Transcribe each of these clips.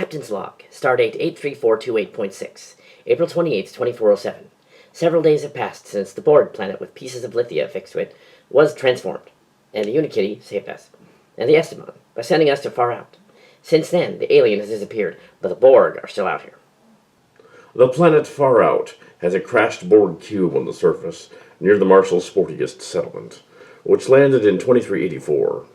Captain's log, stardate 83428.6, April 28th, 2407. Several days have passed since the Borg planet with pieces of lithia affixed to it was transformed, and the Unikitty saved us, and the Esteban, by sending us to Far Out. Since then, the alien has disappeared, but the Borg are still out here. The planet Far Out has a crashed Borg cube on the surface near the Marshall's sportiest settlement, which landed in 2384.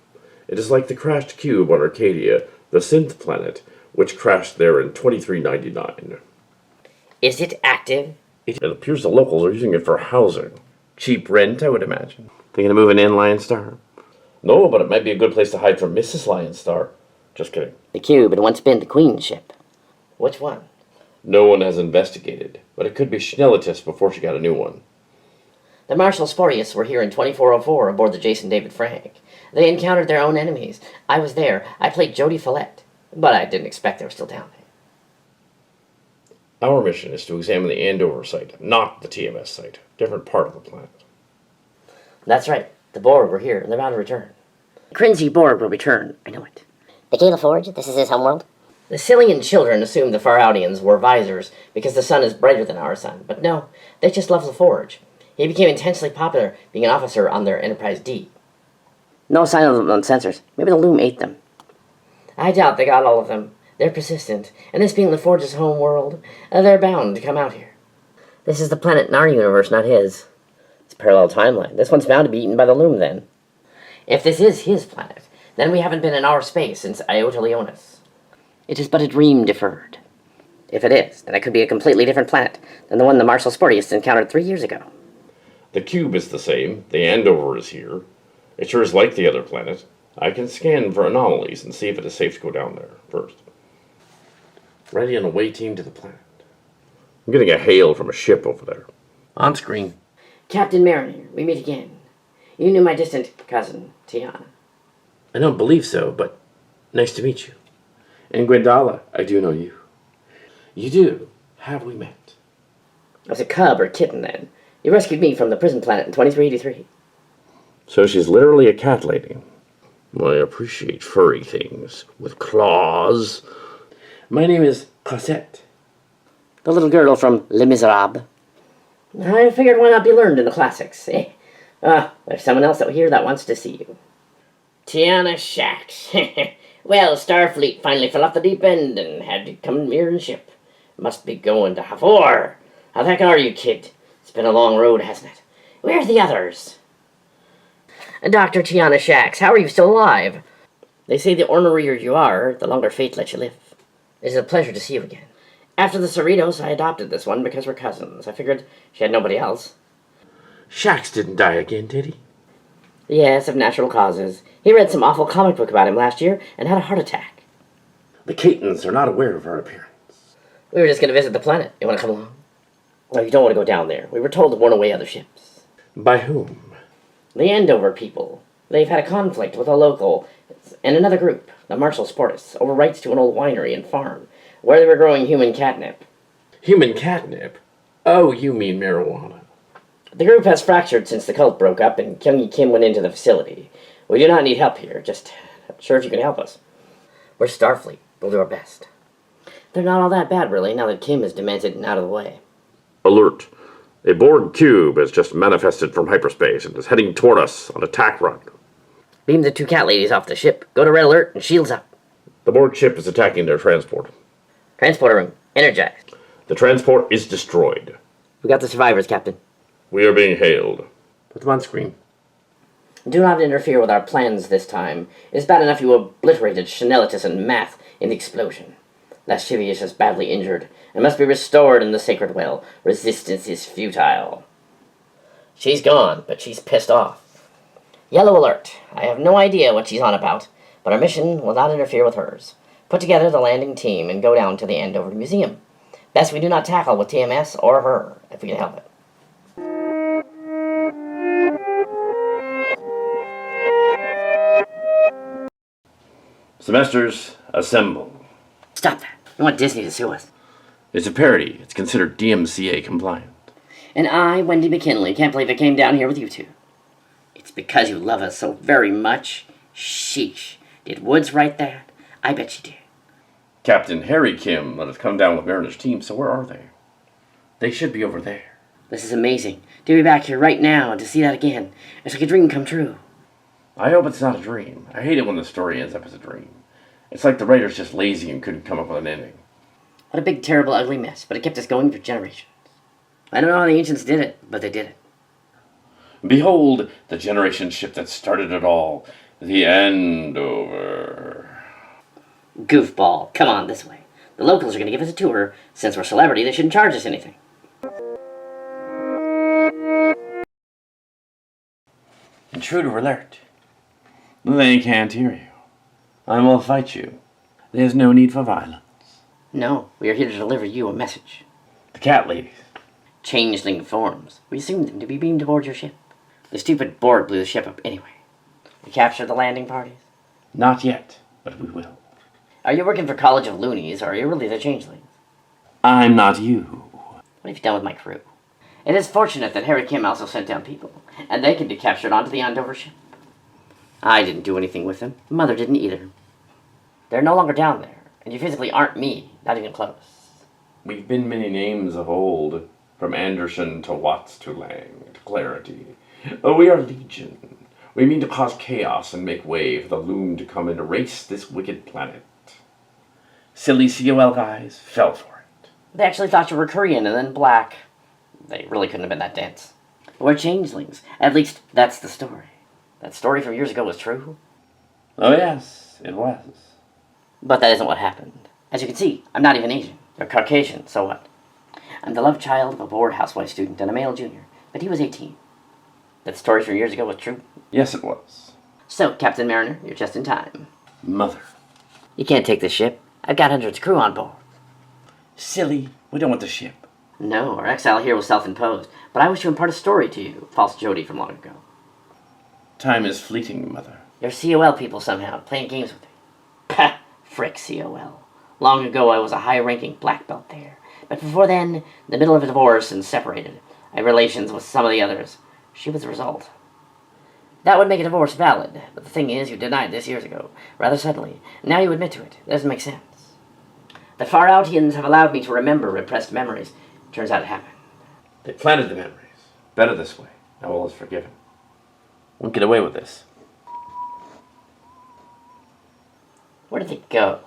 It is like the crashed cube on Arcadia, the synth planet, which crashed there in 2399. Is it active? It appears the locals are using it for housing. Cheap rent, I would imagine. Thinking of moving in, Lion Star? No, but it might be a good place to hide from Mrs. Lion Star. Just kidding. The cube had once been the Queen's ship. Which one? No one has investigated, but it could be Schnellitis before she got a new one. The Marshall Sportius were here in 2404 aboard the Jason David Frank. They encountered their own enemies. I was there. I played Jodie Follett, but I didn't expect they were still down there. Our mission is to examine the Andover site, not the TMS site. Different part of the planet. That's right. The Borg were here, and they're bound to return. The cringy Borg will return. I know it. The Gay Laforge, this is his homeworld? The Cillian children assumed the Far-Outians wore visors because the sun is brighter than our sun. But no, they just love Laforge. He became intensely popular being an officer on their Enterprise D. No sign of them on sensors. Maybe the loom ate them. I doubt they got all of them. They're persistent, and this being Laforge's home world, they're bound to come out here. This is the planet in our universe, not his. It's a parallel timeline. This one's bound to be eaten by the loom, then. If this is his planet, then we haven't been in our space since Iota Leonis. It is but a dream deferred. If it is, then it could be a completely different planet than the one the Marshall Sportius encountered 3 years ago. The cube is the same. The Andover is here. It sure is like the other planet. I can scan for anomalies and see if it is safe to go down there first. Ready on away team to the planet. I'm getting a hail from a ship over there. On screen. Captain Mariner, we meet again. You knew my distant cousin, Tiana. I don't believe so, but nice to meet you. And Gwendala, I do know you. You do. Have we met? I was a cub or kitten then. You rescued me from the prison planet in 2383. So she's literally a cat lady. I appreciate furry things with claws. My name is Cosette. The little girl from Les Miserables. I figured why not be learned in the classics, eh? There's someone else out here that wants to see you. Tiana Shax. Well, Starfleet finally fell off the deep end and had to come here in ship. Must be going to Hathor. How the heck are you, kid? It's been a long road, hasn't it? Where are the others? Dr. Tiana Shax, how are you still alive? They say the ornerier you are, the longer fate lets you live. It is a pleasure to see you again. After the Cerritos, I adopted this one because we're cousins. I figured she had nobody else. Shax didn't die again, did he? Yes, of natural causes. He read some awful comic book about him last year and had a heart attack. The Catons are not aware of our appearance. We were just going to visit the planet. You want to come along? No, you don't want to go down there. We were told to warn away other ships. By whom? The Andover people. They've had a conflict with a local and another group, the Marshall Sportius, over rights to an old winery and farm, where they were growing human catnip. Human catnip? Oh, you mean marijuana. The group has fractured since the cult broke up and Kyung Kim went into the facility. We do not need help here, just not sure if you can help us. We're Starfleet. We'll do our best. They're not all that bad, really, now that Kim is demented and out of the way. Alert. A Borg cube has just manifested from hyperspace and is heading toward us on attack run. Beam the two cat ladies off the ship. Go to red alert and shields up. The Borg ship is attacking their transport. Transporter room. Energized. The transport is destroyed. We got the survivors, Captain. We are being hailed. Put them on screen. Do not interfere with our plans this time. It is bad enough you obliterated Schnellitis and Math in the explosion. Lascivious is badly injured and must be restored in the sacred well. Resistance is futile. She's gone, but she's pissed off. Yellow alert. I have no idea what she's on about, but our mission will not interfere with hers. Put together the landing team and go down to the Andover Museum. Best we do not tackle with TMS or her, if we can help it. Semesters, assemble. Stop that. You want Disney to sue us. It's a parody. It's considered DMCA compliant. And I, Wendy McKinley, can't believe I came down here with you two. It's because you love us so very much. Sheesh. Did Woods write that? I bet you did. Captain Harry Kim let us come down with Mariner's team, so where are they? They should be over there. This is amazing. To be back here right now and to see that again. It's like a dream come true. I hope it's not a dream. I hate it when the story ends up as a dream. It's like the writer's just lazy and couldn't come up with an ending. What a big, terrible, ugly mess, but it kept us going for generations. I don't know how the ancients did it, but they did it. Behold, the generation ship that started it all, the Andover. Goofball, come on this way. The locals are going to give us a tour. Since we're a celebrity, they shouldn't charge us anything. Intruder alert. They can't hear you. I will fight you. There's no need for violence. No, we are here to deliver you a message. The cat ladies. Changeling forms. We assumed them to be beamed aboard your ship. The stupid Borg blew the ship up anyway. We captured the landing parties. Not yet, but we will. Are you working for College of Loonies, or are you really the changelings? I'm not you. What have you done with my crew? It is fortunate that Harry Kim also sent down people, and they can be captured onto the Andover ship. I didn't do anything with them. Mother didn't either. They're no longer down there, and you physically aren't me, not even close. We've been many names of old, from Anderson to Watts to Lang to Clarity. Oh, we are Legion. We mean to cause chaos and make way for the loom to come and erase this wicked planet. Silly COL guys fell for it. They actually thought you were Korean and then black. They really couldn't have been that dense. We're changelings. At least, that's the story. That story from years ago was true. Oh yes, it was. But that isn't what happened. As you can see, I'm not even Asian. You're Caucasian, so what? I'm the love child of a bored housewife student and a male junior, but he was 18. That story from years ago was true. Yes, it was. So, Captain Mariner, you're just in time. Mother. You can't take this ship. I've got hundreds of crew on board. Silly, we don't want the ship. No, our exile here was self-imposed, but I wish to impart a story to you, false Jody from long ago. Time is fleeting, Mother. You're COL people somehow, playing games with me. Pah! Frick COL. Long ago I was a high-ranking black belt there, but before then, in the middle of a divorce and separated. I had relations with some of the others. She was the result. That would make a divorce valid, but the thing is, you denied this years ago, rather suddenly. Now you admit to it. It doesn't make sense. The Far Outians have allowed me to remember repressed memories. Turns out it happened. They planted the memories. Better this way. Now all is forgiven. Won't get away with this. Where did they go?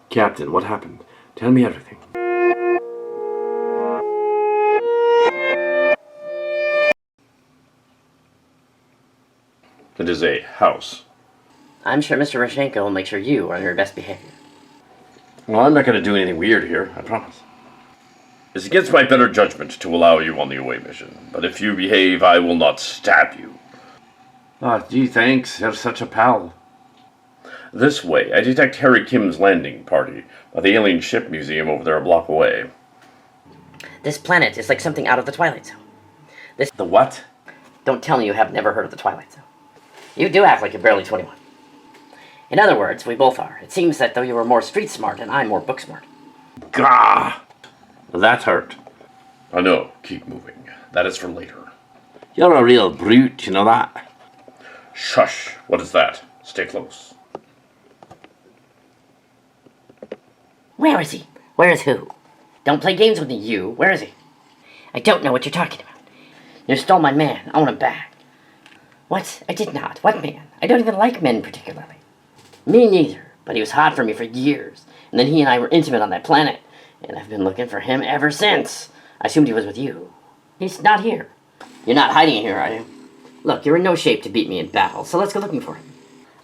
Captain, what happened? Tell me everything. It is a house. I'm sure Mr. Rashenko will make sure you are on your best behavior. Well, I'm not going to do anything weird here, I promise. It's against my better judgment to allow you on the away mission, but if you behave, I will not stab you. Ah, gee, thanks. You're such a pal. This way, I detect Harry Kim's landing party at the alien ship museum over there a block away. This planet is like something out of the Twilight Zone. The what? Don't tell me you have never heard of the Twilight Zone. You do act like you're barely 21. In other words, we both are. It seems that though you were more street smart and I'm more book smart. Gah! That hurt. I know. Keep moving. That is for later. You're a real brute, you know that? Shush. What is that? Stay close. Where is he? Where is who? Don't play games with me, you. Where is he? I don't know what you're talking about. You stole my man. I want him back. What? I did not. What man? I don't even like men particularly. Me neither. But he was hot for me for years. And then he and I were intimate on that planet. And I've been looking for him ever since. I assumed he was with you. He's not here. You're not hiding here, are you? Look, you're in no shape to beat me in battle, so let's go looking for him.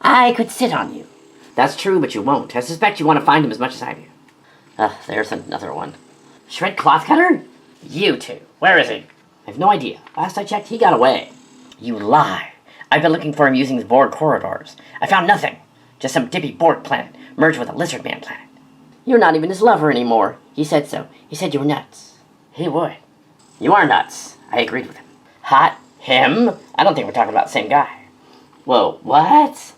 I could sit on you. That's true, but you won't. I suspect you want to find him as much as I do. There's another one. Shred cloth cutter? You two. Where is he? I have no idea. Last I checked, he got away. You lie. I've been looking for him using the Borg corridors. I found nothing. Just some dippy Borg planet merged with a lizard man planet. You're not even his lover anymore. He said so. He said you were nuts. He would. You are nuts. I agreed with him. Hot? Him? I don't think we're talking about the same guy. Whoa, what?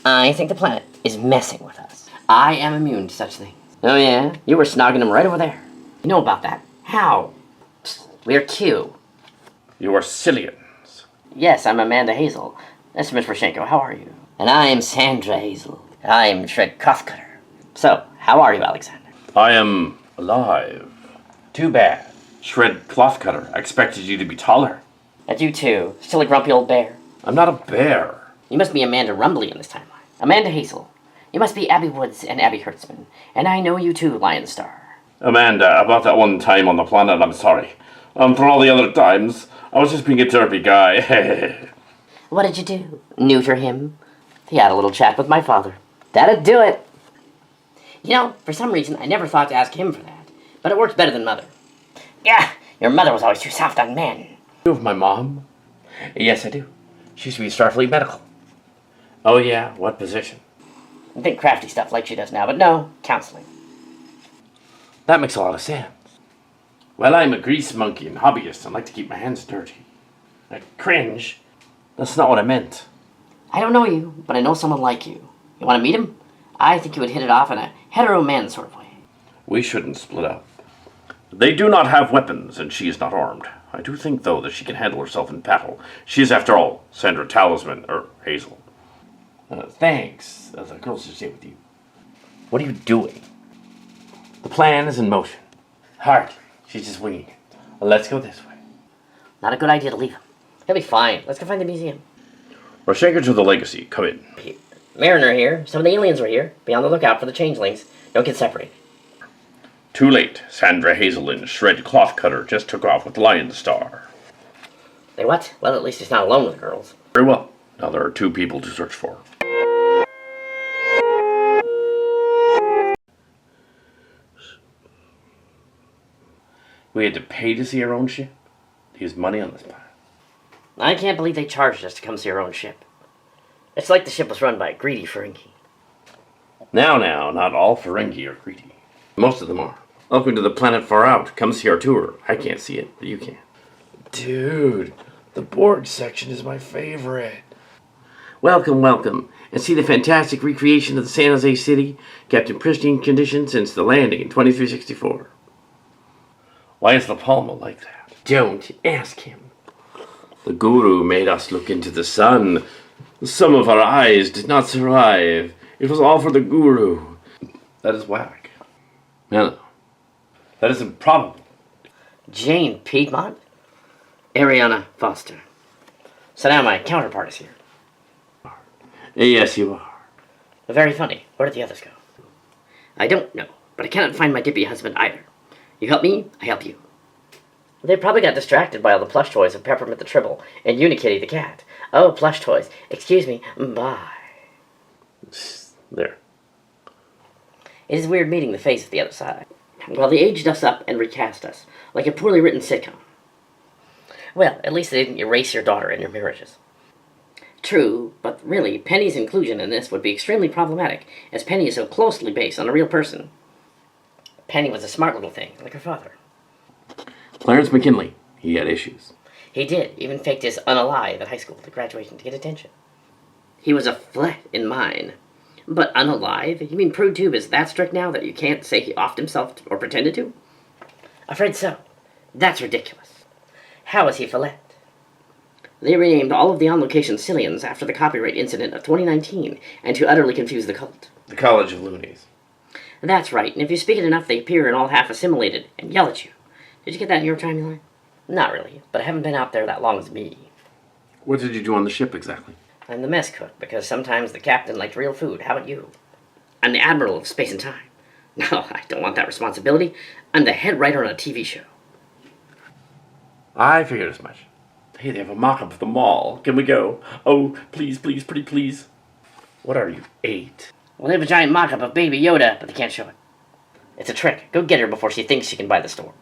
I think the planet is messing with us. I am immune to such things. Oh yeah? You were snogging him right over there. You know about that. How? Psst, we're Q. You are Cillians. Yes, I'm Amanda Hazel. That's Miss Rashenko. How are you? And I'm Sandra Hazel. I'm Shred Cuff Cutter. So, How are you, Alexander? I am alive. Too bad. Shred cloth cutter. I expected you to be taller. And you too. Still a grumpy old bear. I'm not a bear. You must be Amanda Rumbley in this timeline. Amanda Hazel. You must be Abby Woods and Abby Hertzman. And I know you too, Lion Star. Amanda, about that one time on the planet, I'm sorry. For all the other times, I was just being a derpy guy. What did you do? Neuter him? He had a little chat with my father. That'd do it. You know, for some reason, I never thought to ask him for that. But it works better than Mother. Yeah, your mother was always too soft on men. You have my mom? Yes, I do. She used to be Starfleet Medical. Oh yeah, what position? I think crafty stuff like she does now, but no, counseling. That makes a lot of sense. Well, I'm a grease monkey and hobbyist and like to keep my hands dirty. I cringe. That's not what I meant. I don't know you, but I know someone like you. You want to meet him? I think you would hit it off in a hetero-man sort of way. We shouldn't split up. They do not have weapons, and she is not armed. I do think, though, that she can handle herself in battle. She is, after all, Sandra Talisman, or Hazel. Thanks. The girls should stay with you. What are you doing? The plan is in motion. Hardly. She's just winging it. Let's go this way. Not a good idea to leave him. He'll be fine. Let's go find the museum. Rush anchor to the Legacy. Come in. Mariner here. Some of the aliens were here. Be on the lookout for the changelings. Don't get separated. Too late. Sandra Hazel and Shred Cloth Cutter just took off with Lion Star. They what? Well, at least he's not alone with the girls. Very well. Now there are 2 people to search for. We had to pay to see our own ship? To use money on this planet. I can't believe they charged us to come see our own ship. It's like the ship was run by a greedy Ferengi. Now, not all Ferengi are greedy. Most of them are. Welcome to the planet far out. Come see our tour. I can't see it, but you can. Dude, the Borg section is my favorite. Welcome, and see the fantastic recreation of the San Jose city, kept in pristine condition since the landing in 2364. Why is the Palma like that? Don't ask him. The Guru made us look into the sun. Some of our eyes did not survive. It was all for the Guru. That is whack. No. That is improbable. Jane Piedmont? Arianna Foster. So now my counterpart is here. Yes, you are. Very funny. Where did the others go? I don't know, but I cannot find my dippy husband either. You help me, I help you. They probably got distracted by all the plush toys of Peppermint the Tribble and Unikitty the cat. Oh, plush toys. Excuse me. Bye. There. It is weird meeting the face of the other side. Well, they aged us up and recast us, like a poorly written sitcom. Well, at least they didn't erase your daughter and your marriages. True, but really, Penny's inclusion in this would be extremely problematic, as Penny is so closely based on a real person. Penny was a smart little thing, like her father. Clarence McKinley. He had issues. He did, even faked his unalive at high school to graduation to get attention. He was a flat in mine. But unalive? You mean Prude Tube is that strict now that you can't say he offed himself or pretended to? Afraid so. That's ridiculous. How is he Fillet? They renamed all of the on-location Cillians after the copyright incident of 2019 and to utterly confuse the cult. The College of Loonies. That's right, and if you speak it enough, they appear and all half assimilated and yell at you. Did you get that in your timeline? Not really, but I haven't been out there that long as me. What did you do on the ship exactly? I'm the mess cook, because sometimes the captain liked real food. How about you? I'm the admiral of space and time. No, I don't want that responsibility. I'm the head writer on a TV show. I figured as much. Hey, they have a mock-up of the mall. Can we go? Oh, please, pretty please. What are you, 8? Well, they have a giant mock-up of Baby Yoda, but they can't show it. It's a trick. Go get her before she thinks she can buy the store.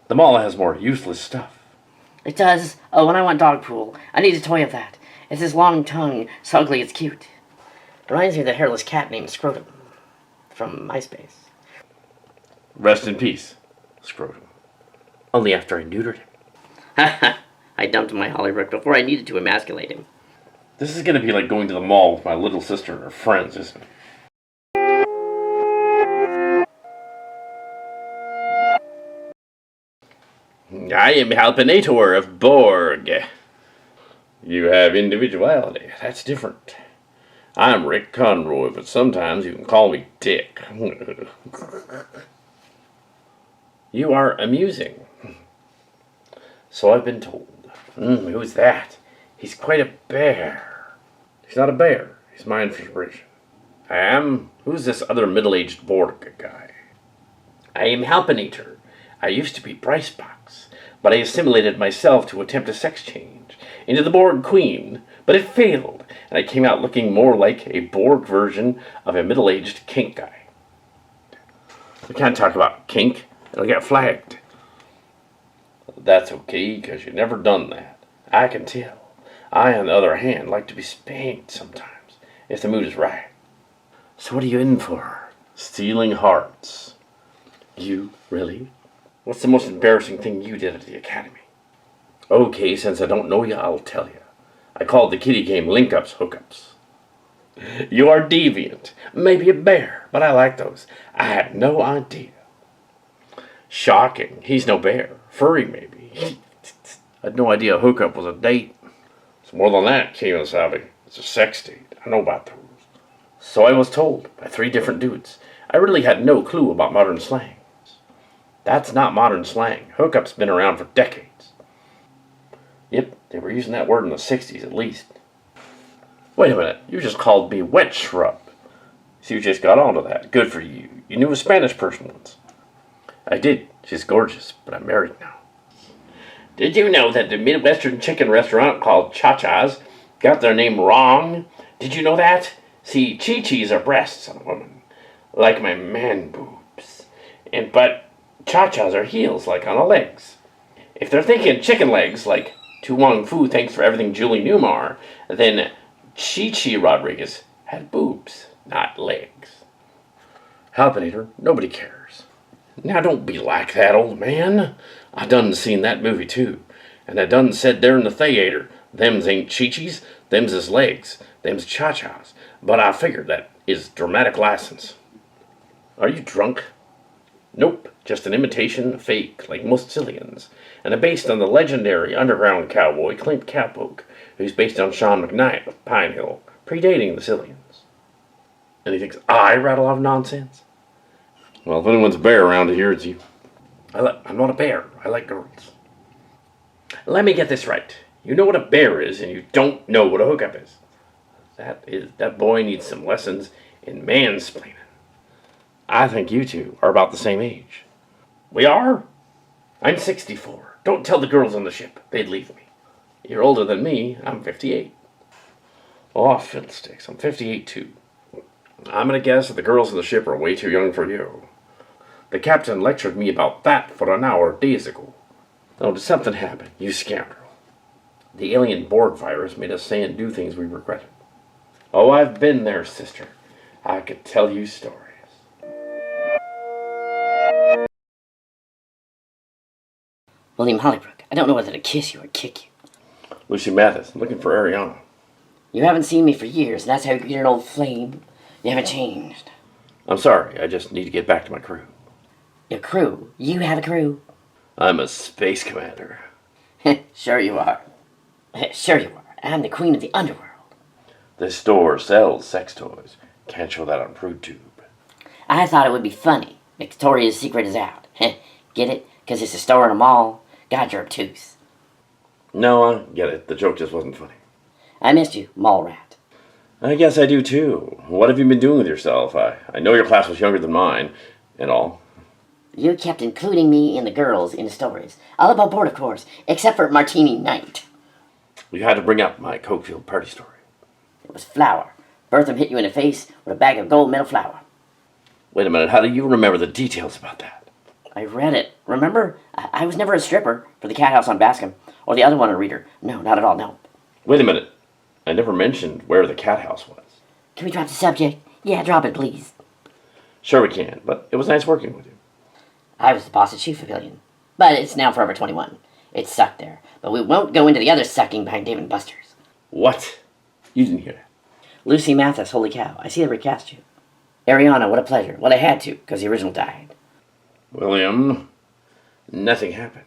The mall has more useless stuff. It does. Oh, when I want dog pool, I need a toy of that. It's his long tongue, so ugly it's cute. Reminds me of the hairless cat named Scrotum. From MySpace. Rest in peace, Scrotum. Only after I neutered him. Haha, I dumped my Hollybrook before I needed to emasculate him. This is going to be like going to the mall with my little sister and her friends, isn't it? I am Halpinator of Borg. You have individuality. That's different. I'm Rick Conroy, but sometimes you can call me Dick. You are amusing. So I've been told. Who's that? He's quite a bear. He's not a bear. He's my inspiration. I am. Who's this other middle-aged Borg guy? I am Halpinator. I used to be Bricebox, but I assimilated myself to attempt a sex change into the Borg Queen, but it failed, and I came out looking more like a Borg version of a middle-aged kink guy. We can't talk about kink. It'll get flagged. That's okay, because you've never done that. I can tell. I, on the other hand, like to be spanked sometimes, if the mood is right. So what are you in for? Stealing hearts. You, really? What's the most embarrassing thing you did at the academy? Okay, since I don't know you, I'll tell you. I called the kiddie game link-ups hookups. You are deviant. Maybe a bear, but I like those. I had no idea. Shocking. He's no bear. Furry, maybe. I had no idea a hookup was a date. It's more than that, Kemosabe. It's a sex date. I know about those. So I was told by 3 different dudes. I really had no clue about modern slang. That's not modern slang. Hookup's been around for decades. Yep, they were using that word in the 60s at least. Wait a minute, you just called me wet shrub. So you just got onto that. Good for you. You knew a Spanish person once. I did. She's gorgeous, but I'm married now. Did you know that the Midwestern chicken restaurant called Cha-Cha's got their name wrong? Did you know that? See, chi-chis are breasts on a woman, like my man boobs. But cha-chas are heels, like on a legs. If they're thinking chicken legs, like Tu Wong Fu thanks for everything Julie Newmar, then Chi-Chi Rodriguez had boobs, not legs. Halpinator, nobody cares. Now don't be like that, old man. I done seen that movie too, and I done said there in the theater, them's ain't Chi-Chis, them's is legs, them's cha-chas, but I figured that is dramatic license. Are you drunk? Nope, just an imitation fake, like most Cillians, and based on the legendary underground cowboy Clint Cowpoke, who's based on Sean McKnight of Pine Hill, predating the Cillians. And he thinks I rattle off nonsense? Well, if anyone's a bear around here, it's you. I'm not a bear. I like girls. Let me get this right. You know what a bear is, and you don't know what a hookup is. That boy needs some lessons in mansplaining. I think you two are about the same age. We are? I'm 64. Don't tell the girls on the ship. They'd leave me. You're older than me. I'm 58. Oh, fiddlesticks. I'm 58 too. I'm gonna guess that the girls on the ship are way too young for you. The captain lectured me about that for an hour days ago. Oh, did something happen, you scoundrel? The alien Borg virus made us say and do things we regretted. Oh, I've been there, sister. I could tell you stories. William Hollybrook, I don't know whether to kiss you or kick you. Lucy Mathis, looking for Arianna. You haven't seen me for years, and that's how you get an old flame. You haven't changed. I'm sorry, I just need to get back to my crew. Your crew? You have a crew? I'm a space commander. Sure you are. Sure you are. I'm the queen of the underworld. This store sells sex toys. Can't show that on Prude Tube. I thought it would be funny. Victoria's Secret is out. Get it? Because it's a store in a mall. God, you're obtuse. No, I get it. The joke just wasn't funny. I missed you, mall rat. I guess I do too. What have you been doing with yourself? I know your class was younger than mine, and all. You kept including me and the girls in the stories. All above board, of course, except for Martini Night. You had to bring up my Cokefield party story. It was flour. Bertram hit you in the face with a bag of gold medal flour. Wait a minute, how do you remember the details about that? I read it. Remember? I was never a stripper for the cat house on Bascom, or the other one a reader. No, not at all, no. Wait a minute. I never mentioned where the cat house was. Can we drop the subject? Yeah, drop it, please. Sure we can, but it was nice working with you. I was the boss at Chief Pavilion, but it's now Forever 21. It sucked there, but we won't go into the other sucking behind Dave & Buster's. What? You didn't hear that. Lucy Mathis, holy cow, I see they recast you. Arianna, what a pleasure. Well, I had to, because the original died. William, nothing happened.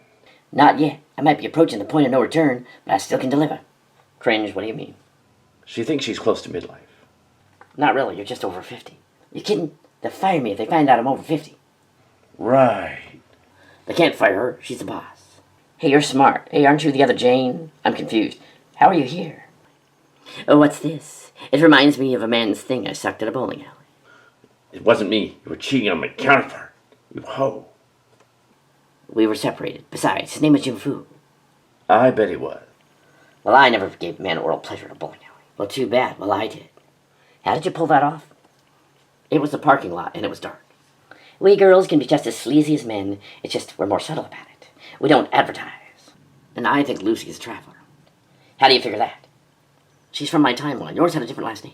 Not yet. I might be approaching the point of no return, but I still can deliver. Cringe, what do you mean? She thinks she's close to midlife. Not really, you're just over 50. You kidding? They'll fire me if they find out I'm over 50. Right. They can't fire her, she's the boss. Hey, you're smart. Hey, aren't you the other Jane? I'm confused. How are you here? Oh, what's this? It reminds me of a man's thing I sucked at a bowling alley. It wasn't me. You were cheating on my counterpart. You hoe. We were separated. Besides, his name was Jim Fu. I bet he was. Well, I never gave a man oral pleasure at a bowling alley. Well, too bad. Well, I did. How did you pull that off? It was the parking lot, and it was dark. We girls can be just as sleazy as men. It's just we're more subtle about it. We don't advertise. And I think Lucy is a traveler. How do you figure that? She's from my timeline. Yours had a different last name.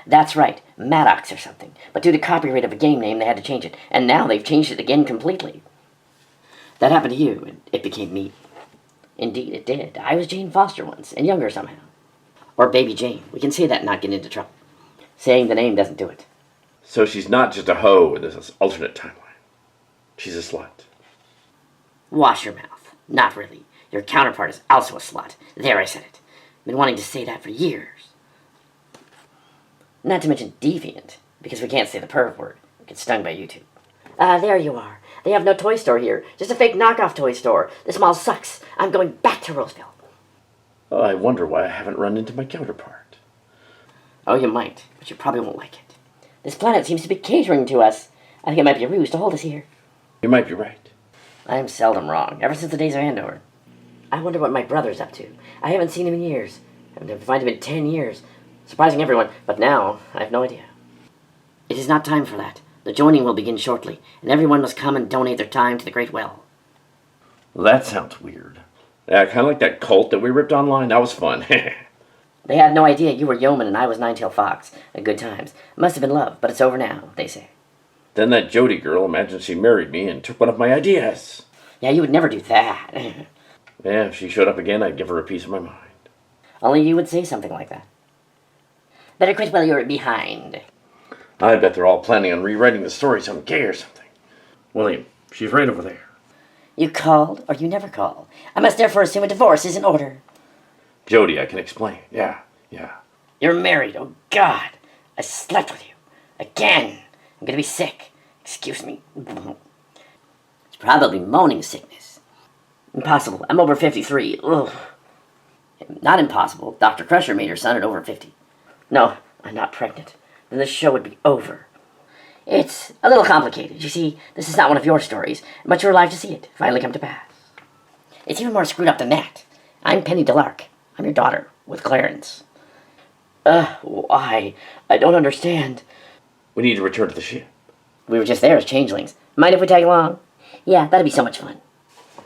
That's right, Maddox or something. But due to copyright of a game name, they had to change it. And now they've changed it again completely. That happened to you, and it became me. Indeed, it did. I was Jane Foster once, and younger somehow. Or Baby Jane. We can say that and not get into trouble. Saying the name doesn't do it. So she's not just a hoe in this alternate timeline. She's a slut. Wash your mouth. Not really. Your counterpart is also a slut. There, I said it. Been wanting to say that for years. Not to mention deviant, because we can't say the perv word. We get stung by YouTube. There you are. They have no toy store here. Just a fake knockoff toy store. This mall sucks. I'm going back to Roseville. Oh, I wonder why I haven't run into my counterpart. Oh, you might, but you probably won't like it. This planet seems to be catering to us. I think it might be a ruse to hold us here. You might be right. I am seldom wrong, ever since the days of Andover. I wonder what my brother's up to. I haven't seen him in years. I haven't found him in 10 years. Surprising everyone, but now I have no idea. It is not time for that. The joining will begin shortly, and everyone must come and donate their time to the Great Well. Well, that sounds weird. Yeah, kind of like that cult that we ripped online. That was fun. They had no idea you were Yeoman and I was Nine-Tailed Fox. Good times. Must have been love, but it's over now, they say. Then that Jody girl imagined she married me and took one of my ideas. Yeah, you would never do that. Yeah, if she showed up again, I'd give her a piece of my mind. Only you would say something like that. Better quit while you're behind. I bet they're all planning on rewriting the story some gay or something. William, she's right over there. You called, or you never call. I must therefore assume a divorce is in order. Jody, I can explain. Yeah. You're married, oh God. I slept with you. Again. I'm gonna be sick. Excuse me. It's probably moaning sickness. Impossible. I'm over 53. Ugh. Not impossible. Dr. Crusher made her son at over 50. No, I'm not pregnant. Then the show would be over. It's a little complicated. You see, this is not one of your stories, but you're alive to see it finally come to pass. It's even more screwed up than that. I'm Penny Delark. I'm your daughter, with Clarence. Why? I don't understand. We need to return to the ship. We were just there as changelings. Mind if we tag along? Yeah, that'd be so much fun.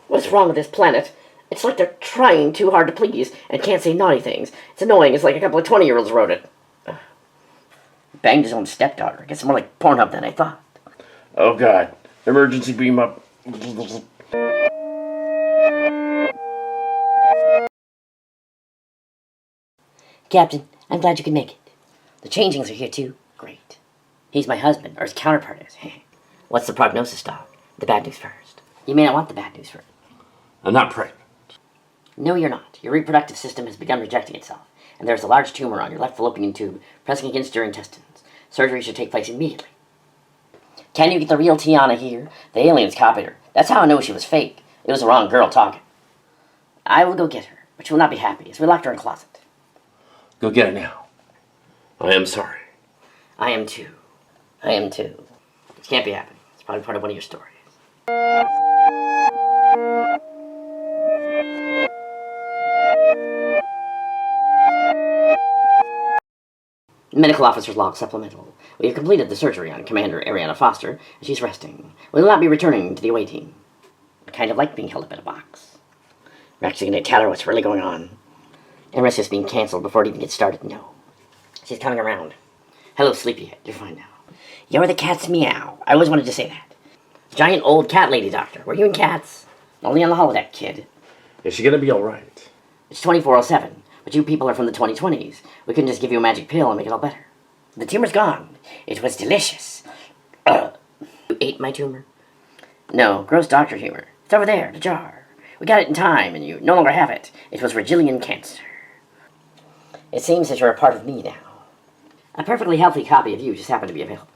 What's wrong with this planet? It's like they're trying too hard to please and can't say naughty things. It's annoying. It's like a couple of 20-year-olds wrote it. Banged his own stepdaughter. I guess more like Pornhub than I thought. Oh, God. Emergency beam up. Captain, I'm glad you could make it. The changelings are here too. Great. He's my husband, or his counterpart is. What's the prognosis, Doc? The bad news first. You may not want the bad news first. I'm not pregnant. No, you're not. Your reproductive system has begun rejecting itself, and there's a large tumor on your left fallopian tube pressing against your intestines. Surgery should take place immediately. Can you get the real Tiana here? The aliens copied her. That's how I know she was fake. It was the wrong girl talking. I will go get her, but she will not be happy, as we locked her in a closet. Go get it now. I am sorry. I am too. I am too. This can't be happening. It's probably part of one of your stories. Medical officer's log supplemental. We have completed the surgery on Commander Arianna Foster, and she's resting. We will not be returning to the away team. I kind of like being held up in a box. We're actually going to tell her what's really going on. And risk us being canceled before it even gets started. No. She's coming around. Hello, sleepyhead. You're fine now. You're the cat's meow. I always wanted to say that. Giant old cat lady doctor. Were you in cats? Only on the holodeck, kid. Is she gonna be alright? It's 2407, but you people are from the 2020s. We couldn't just give you a magic pill and make it all better. The tumor's gone. It was delicious. You ate my tumor? No, gross doctor humor. It's over there, the jar. We got it in time, and you no longer have it. It was Virgilian cancer. It seems that you're a part of me now. A perfectly healthy copy of you just happened to be available.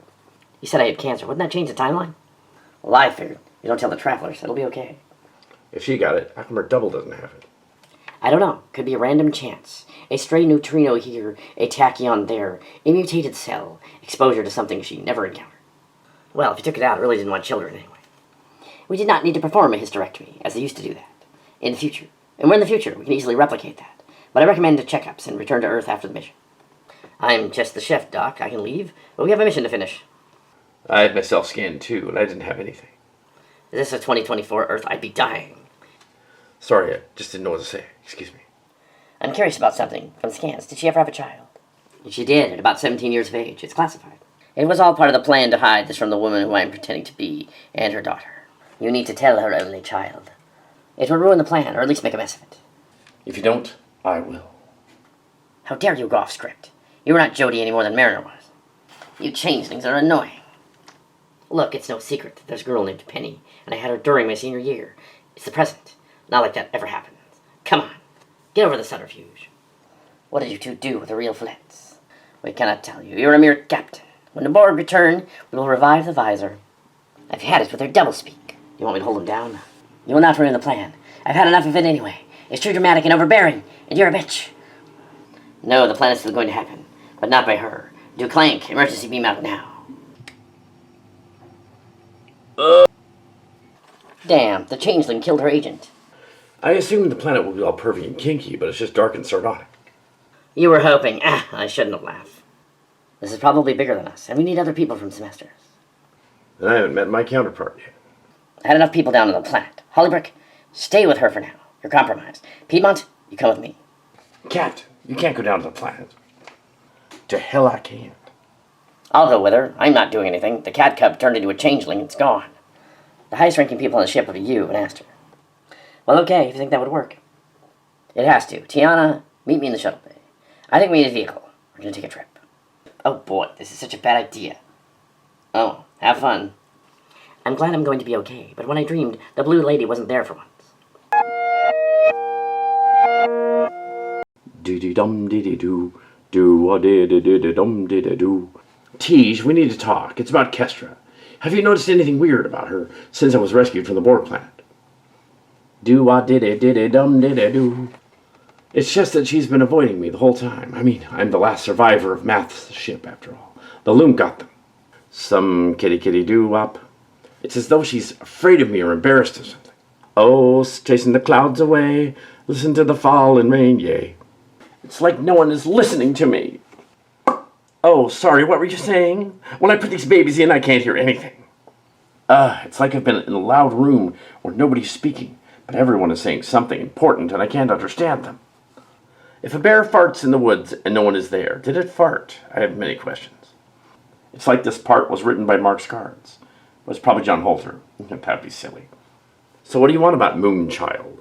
You said I had cancer. Wouldn't that change the timeline? Well, I figured. You don't tell the travelers. It'll be okay. If she got it, how come her double doesn't have it? I don't know. Could be a random chance. A stray neutrino here, a tachyon there, a mutated cell, exposure to something she never encountered. Well, if you took it out, I really didn't want children anyway. We did not need to perform a hysterectomy, as they used to do that. In the future. And we're in the future. We can easily replicate that. But I recommend checkups and return to Earth after the mission. I'm just the chef, Doc. I can leave, but we have a mission to finish. I had myself scanned too, and I didn't have anything. Is this a 2024 Earth? I'd be dying. Sorry, I just didn't know what to say. Excuse me. I'm curious about something from scans. Did she ever have a child? She did, at about 17 years of age. It's classified. It was all part of the plan to hide this from the woman who I'm pretending to be, and her daughter. You need to tell her only child. It will ruin the plan, or at least make a mess of it. If you don't, I will. How dare you go off script? You were not Jody any more than Mariner was. You changelings are annoying. Look, it's no secret that there's a girl named Penny, and I had her during my senior year. It's the present. Not like that ever happened. Come on, get over the subterfuge. What did you two do with the real Flits? We cannot tell you. You're a mere captain. When the Borg return, we will revive the visor. I've had it with their doublespeak. You want me to hold them down? You will not ruin the plan. I've had enough of it anyway. It's too dramatic and overbearing, and you're a bitch. No, the plan is still going to happen, but not by her. Do clank, emergency beam out now. Damn, the changeling killed her agent. I assumed the planet would be all pervy and kinky, but it's just dark and sardonic. You were hoping. I shouldn't have laughed. This is probably bigger than us, and we need other people from semesters. And I haven't met my counterpart yet. I had enough people down on the planet. Hollybrook, stay with her for now. You're compromised. Piedmont, you come with me. Captain, you can't go down to the planet. To hell I can't. I'll go with her. I'm not doing anything. The cat cub turned into a changeling. It's gone. The highest-ranking people on the ship will be you and Aster. Well, okay, if you think that would work. It has to. Tiana, meet me in the shuttle bay. I think we need a vehicle. We're going to take a trip. Oh boy, this is such a bad idea. Oh, have fun. I'm glad I'm going to be okay, but when I dreamed, the blue lady wasn't there for once. Do-de-dum-de-de-doo. Do-a-de-de-de-de-dum-de-de-doo. Tej, we need to talk. It's about Kestra. Have you noticed anything weird about her since I was rescued from the Borg planet? Do-a-de-de-de-de-dum-de-de-doo. It's just that she's been avoiding me the whole time. I mean, I'm the last survivor of Math's ship, after all. The loom got them. Some kitty-kitty-doo-wop. It's as though she's afraid of me or embarrassed or something. Oh, chasing the clouds away. Listen to the fall and rain, yay. It's like no one is listening to me. Oh, sorry, what were you saying? When I put these babies in, I can't hear anything. It's like I've been in a loud room where nobody's speaking, but everyone is saying something important and I can't understand them. If a bear farts in the woods and no one is there, did it fart? I have many questions. It's like this part was written by Mark Scards. It was probably John Holter. That'd be silly. So what do you want about Moonchild?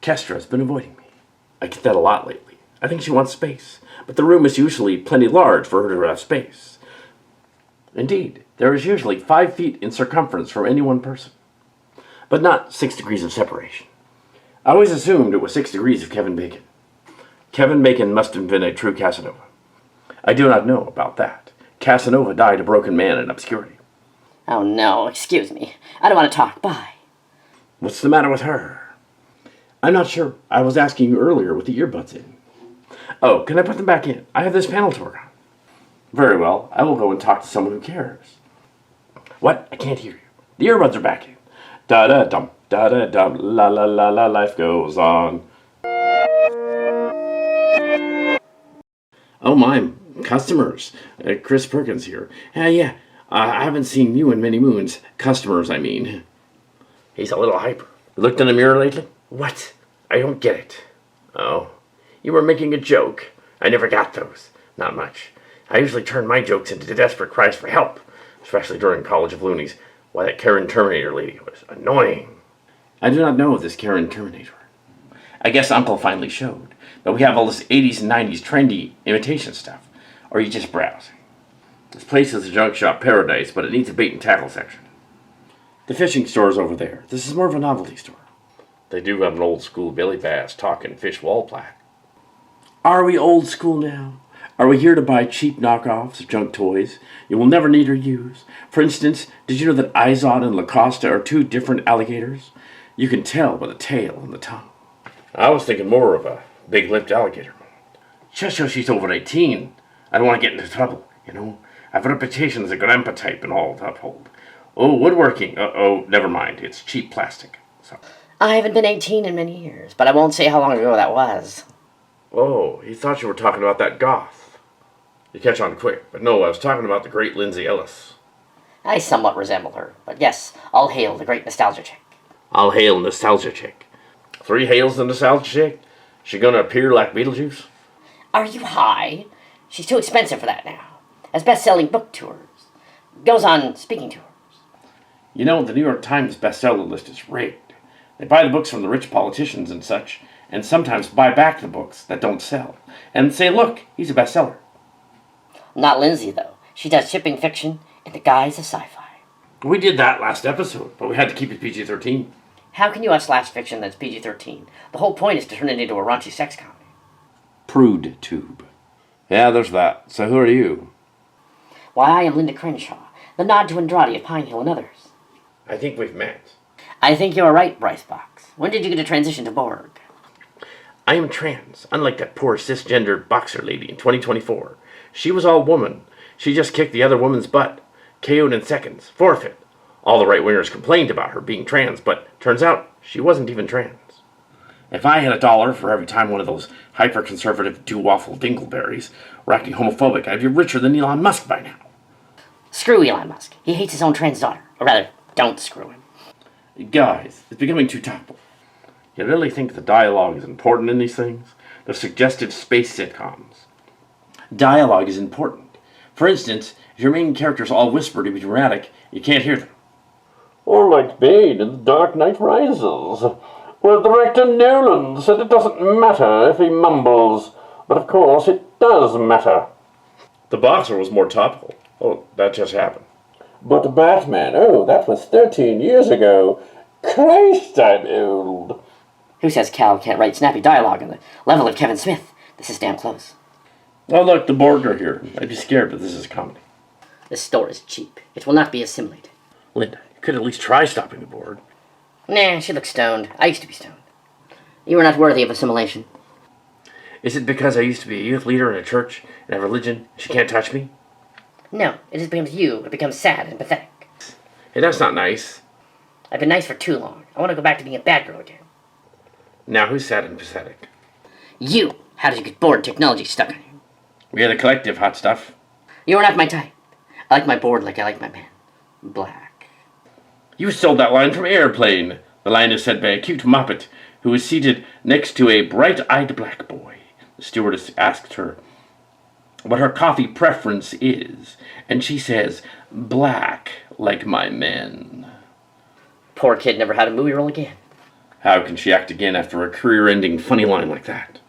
Kestra's been avoiding me. I get that a lot lately. I think she wants space, but the room is usually plenty large for her to have space. Indeed, there is usually 5 feet in circumference from any one person, but not 6 degrees of separation. I always assumed it was 6 degrees of Kevin Bacon. Kevin Bacon must have been a true Casanova. I do not know about that. Casanova died a broken man in obscurity. Oh no, excuse me. I don't want to talk. Bye. What's the matter with her? I'm not sure. I was asking you earlier with the earbuds in. Oh, can I put them back in? I have this panel to work on. Very well. I will go and talk to someone who cares. What? I can't hear you. The earbuds are back in. Da-da-dum, da-da-dum, la-la-la-la, life goes on. Oh, my customers. Chris Perkins here. Yeah, I haven't seen you in many moons. Customers, I mean. He's a little hyper. Looked in the mirror lately? What? I don't get it. Oh, you were making a joke. I never got those. Not much. I usually turn my jokes into desperate cries for help, especially during College of Loonies. Why, that Karen Terminator lady was annoying. I do not know of this Karen Terminator. I guess Uncle finally showed, but we have all this 80s and 90s trendy imitation stuff. Or are you just browsing? This place is a junk shop paradise, but it needs a bait and tackle section. The fishing store's over there. This is more of a novelty store. They do have an old school Billy Bass talking fish wall plaque. Are we old school now? Are we here to buy cheap knockoffs of junk toys you will never need or use? For instance, did you know that Izod and Lacosta are two different alligators? You can tell by the tail and the tongue. I was thinking more of a big-lipped alligator. Just so she's over 18. I don't want to get into trouble, you know. I have a reputation as a grandpa type and all to uphold. Oh, woodworking. Never mind. It's cheap plastic. So. I haven't been 18 in many years, but I won't say how long ago that was. Oh, he thought you were talking about that goth. You catch on quick, but no, I was talking about the great Lindsay Ellis. I somewhat resemble her, but yes, all hail the great nostalgia chick. All hail Nostalgia Chick. 3 hails the Nostalgia Chick? She gonna appear like Beetlejuice? Are you high? She's too expensive for that now. As best-selling book tours. Goes on speaking tours. You know, the New York Times bestseller list is rigged. They buy the books from the rich politicians and such, and sometimes buy back the books that don't sell, and say, look, he's a bestseller. Not Lindsay, though. She does shipping fiction in the guise of sci-fi. We did that last episode, but we had to keep it PG-13. How can you have slash fiction that's PG-13? The whole point is to turn it into a raunchy sex comedy. Prude tube. Yeah, there's that. So who are you? Why, I am Linda Crenshaw, the nod to Andrade of Pine Hill and others. I think we've met. I think you're right, Bryce Box. When did you get a transition to Borg? I am trans, unlike that poor cisgendered boxer lady in 2024. She was all woman. She just kicked the other woman's butt. KO'd in seconds. Forfeit. All the right-wingers complained about her being trans, but turns out she wasn't even trans. If I had $1 for every time one of those hyper-conservative do-waffle dingleberries were acting homophobic, I'd be richer than Elon Musk by now. Screw Elon Musk. He hates his own trans daughter. Or rather, don't screw him. Guys, it's becoming too topical. You really think the dialogue is important in these things? The suggested space sitcoms. Dialogue is important. For instance, if your main characters all whisper to be dramatic, you can't hear them. Or like Bane in The Dark Knight Rises, where director Nolan said it doesn't matter if he mumbles, but of course it does matter. The boxer was more topical. Oh, that just happened. But Batman, that was 13 years ago. Christ, I'm old. Who says Cal can't write snappy dialogue on the level of Kevin Smith? This is damn close. Oh, look, the Borg are here. I'd be scared, but this is comedy. This store is cheap. It will not be assimilated. Linda, you could at least try stopping the Borg. Nah, she looks stoned. I used to be stoned. You are not worthy of assimilation. Is it because I used to be a youth leader in a church and have religion and she can't touch me? No, it is because you. It becomes sad and pathetic. Hey, that's not nice. I've been nice for too long. I want to go back to being a bad girl again. Now who's sad and pathetic? You! How did you get bored technology stuck on you? We had a collective, hot stuff. You are not my type. I like my board like I like my man. Black. You stole that line from Airplane. The line is said by a cute Muppet who is seated next to a bright-eyed black boy. The stewardess asked her what her coffee preference is, and she says, black, like my men. Poor kid never had a movie role again. How can she act again after a career-ending funny line like that?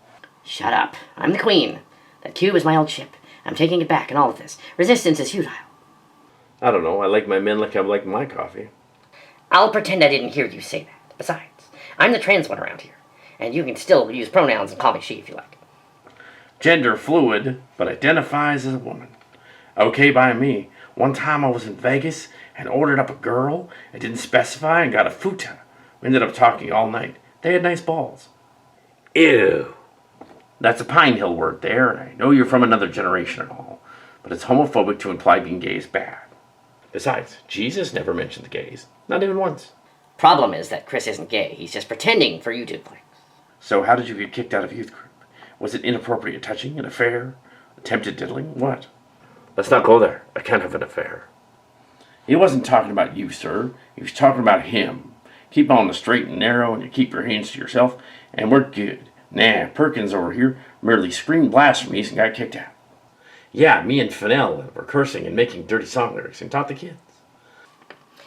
Shut up. I'm the queen. That cube is my old ship. I'm taking it back in all of this. Resistance is futile. I don't know. I like my men like I like my coffee. I'll pretend I didn't hear you say that. Besides, I'm the trans one around here. And you can still use pronouns and call me she if you like. Gender fluid, but identifies as a woman. Okay by me. One time I was in Vegas and ordered up a girl. I didn't specify and got a futa. We ended up talking all night. They had nice balls. Ew. That's a Pine Hill word there, and I know you're from another generation and all, but it's homophobic to imply being gay is bad. Besides, Jesus never mentioned the gays. Not even once. Problem is that Chris isn't gay. He's just pretending for YouTube clicks. So how did you get kicked out of youth group? Was it inappropriate touching, an affair, attempted diddling, what? Let's not go there. I can't have an affair. He wasn't talking about you, sir. He was talking about him. Keep on the straight and narrow, and you keep your hands to yourself, and we're good. Nah, Perkins over here merely screamed blasphemies and got kicked out. Yeah, me and Fennell were cursing and making dirty song lyrics and taught the kids.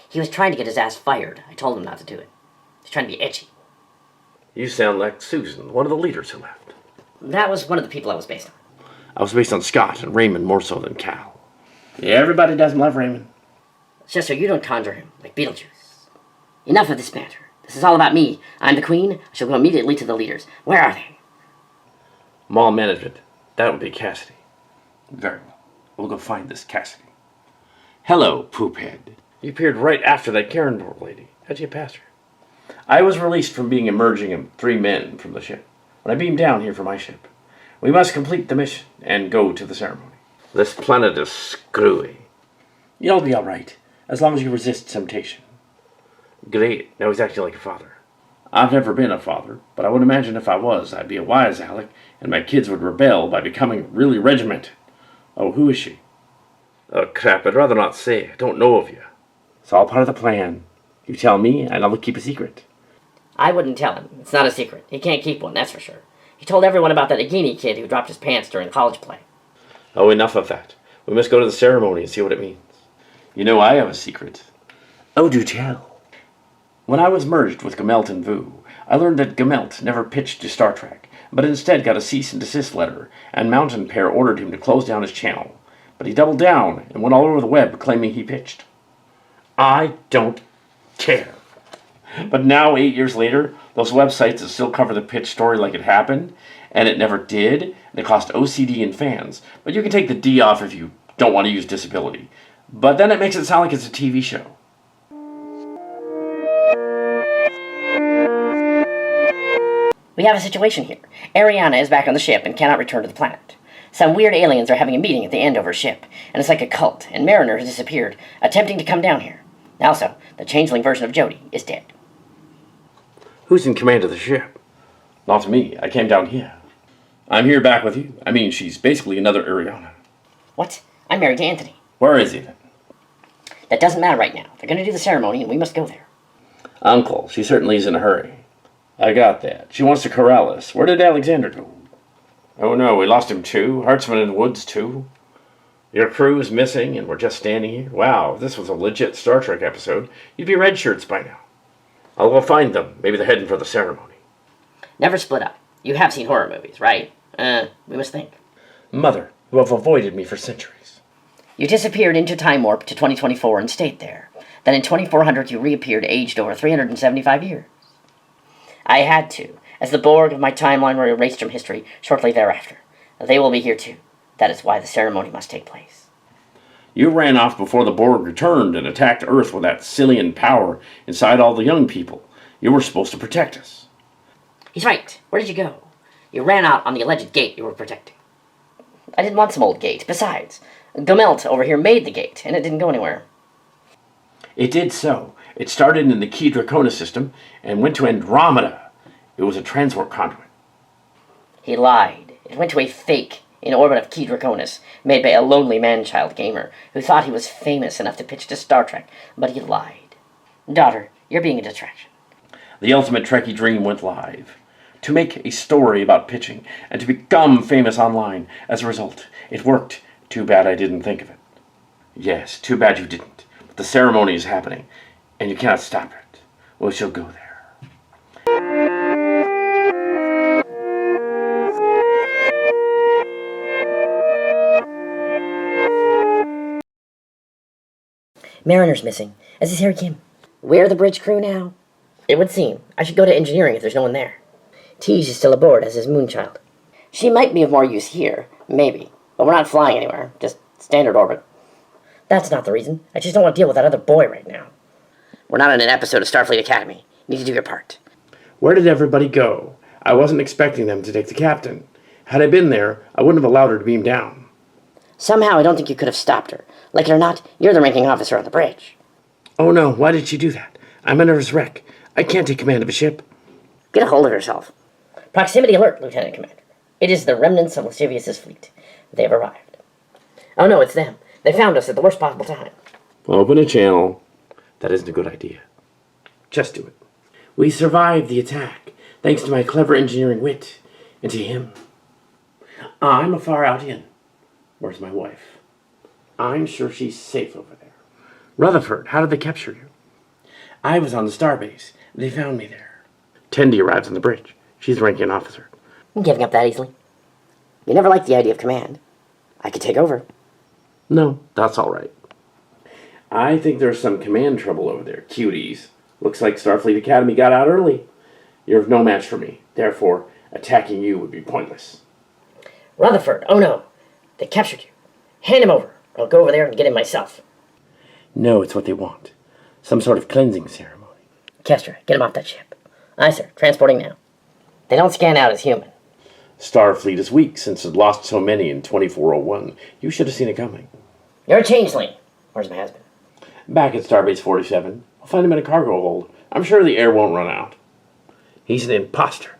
He was trying to get his ass fired. I told him not to do it. He's trying to be edgy. You sound like Susan, one of the leaders who left. That was one of the people I was based on. I was based on Scott and Raymond more so than Cal. Yeah, everybody doesn't love Raymond. It's just so you don't conjure him like Beetlejuice. Enough of this banter. This is all about me. I'm the queen. I shall go immediately to the leaders. Where are they? Mall management. That would be Cassidy. Very well. We'll go find this Cassidy. Hello, poophead. You appeared right after that Cairnborg lady. How'd you pass her? I was released from being emerging of 3 men from the ship. When I beamed down here for my ship, we must complete the mission and go to the ceremony. This planet is screwy. You'll be all right, as long as you resist temptation. Great. Now he's acting like a father. I've never been a father, but I would imagine if I was, I'd be a wise Alec, and my kids would rebel by becoming really regimented. Oh, who is she? Oh, crap. I'd rather not say. I don't know of you. It's all part of the plan. You tell me, and I'll keep a secret. I wouldn't tell him. It's not a secret. He can't keep one, that's for sure. He told everyone about that Agini kid who dropped his pants during college play. Oh, enough of that. We must go to the ceremony and see what it means. You know I have a secret. Oh, do tell. When I was merged with Gemelt and Vu, I learned that Gemelt never pitched to Star Trek, but instead got a cease and desist letter, and Mountain Pair ordered him to close down his channel. But he doubled down and went all over the web claiming he pitched. I don't care. But now, 8 years later, those websites that still cover the pitch story like it happened, and it never did, and it cost OCD and fans. But you can take the D off if you don't want to use disability. But then it makes it sound like it's a TV show. We have a situation here. Arianna is back on the ship and cannot return to the planet. Some weird aliens are having a meeting at the Andover ship, and it's like a cult, and Mariner has disappeared, attempting to come down here. Also, the changeling version of Jody is dead. Who's in command of the ship? Not me. I came down here. I'm here back with you. I mean, she's basically another Arianna. What? I'm married to Anthony. Where is he then? That doesn't matter right now. They're going to do the ceremony, and we must go there. Uncle, she certainly is in a hurry. I got that. She wants to corral us. Where did Alexander go? Oh no, we lost him too. Hartzman in the woods too. Your crew is missing and we're just standing here? Wow, if this was a legit Star Trek episode, you'd be red shirts by now. I'll go find them. Maybe they're heading for the ceremony. Never split up. You have seen horror movies, right? We must think. Mother, you have avoided me for centuries. You disappeared into time warp to 2024 and stayed there. Then in 2400 you reappeared aged over 375 years. I had to, as the Borg of my timeline were erased from history shortly thereafter. They will be here too. That is why the ceremony must take place. You ran off before the Borg returned and attacked Earth with that Cillian power inside all the young people. You were supposed to protect us. He's right. Where did you go? You ran out on the alleged gate you were protecting. I didn't want some old gate. Besides, Gemelt over here made the gate, and it didn't go anywhere. It did so. It started in the Key Dracona system and went to Andromeda. It was a transport conduit. He lied. It went to a fake in orbit of Key Draconis, made by a lonely man-child gamer who thought he was famous enough to pitch to Star Trek, but he lied. Daughter, you're being a distraction. The ultimate Trekkie dream went live. To make a story about pitching and to become famous online. As a result, it worked. Too bad I didn't think of it. Yes, too bad you didn't. But the ceremony is happening, and you cannot stop it. We shall go there. Mariner's missing, as is Harry Kim. We're the bridge crew now? It would seem. I should go to engineering if there's no one there. Tej is still aboard as his moonchild. She might be of more use here, maybe. But we're not flying anywhere, just standard orbit. That's not the reason. I just don't want to deal with that other boy right now. We're not in an episode of Starfleet Academy. You need to do your part. Where did everybody go? I wasn't expecting them to take the captain. Had I been there, I wouldn't have allowed her to beam down. Somehow I don't think you could have stopped her. Like it or not, you're the ranking officer on the bridge. Oh no, why did she do that? I'm a nervous wreck. I can't take command of a ship. Get a hold of yourself. Proximity alert, Lieutenant Commander. It is the remnants of Lascivious' fleet. They have arrived. Oh no, it's them. They found us at the worst possible time. Open a channel. That isn't a good idea. Just do it. We survived the attack, thanks to my clever engineering wit, and to him. I'm a far out in. Where's my wife? I'm sure she's safe over there. Rutherford, how did they capture you? I was on the starbase. They found me there. Tendi arrives on the bridge. She's the ranking officer. I'm giving up that easily. You never liked the idea of command. I could take over. No, that's all right. I think there's some command trouble over there, cuties. Looks like Starfleet Academy got out early. You're no match for me. Therefore, attacking you would be pointless. Rutherford, oh no. They captured you. Hand him over. I'll go over there and get him myself. No, it's what they want. Some sort of cleansing ceremony. Kestra, get him off that ship. Aye, sir. Transporting now. They don't scan out as human. Starfleet is weak since it lost so many in 2401. You should have seen it coming. You're a changeling. Where's my husband? Back at Starbase 47. I'll find him in a cargo hold. I'm sure the air won't run out. He's an imposter.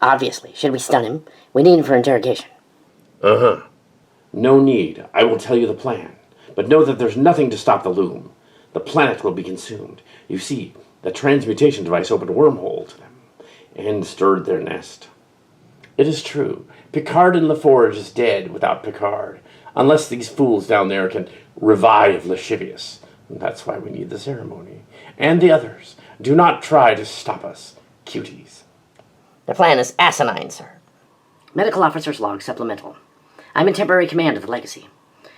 Obviously. Should we stun him? We need him for interrogation. Uh-huh. No need. I will tell you the plan. But know that there's nothing to stop the loom. The planet will be consumed. You see, the transmutation device opened a wormhole to them and stirred their nest. It is true. Picard and Laforge is dead without Picard, unless these fools down there can revive Lascivious. That's why we need the ceremony. And the others. Do not try to stop us, cuties. The plan is asinine, sir. Medical Officer's Log Supplemental. I'm in temporary command of the Legacy.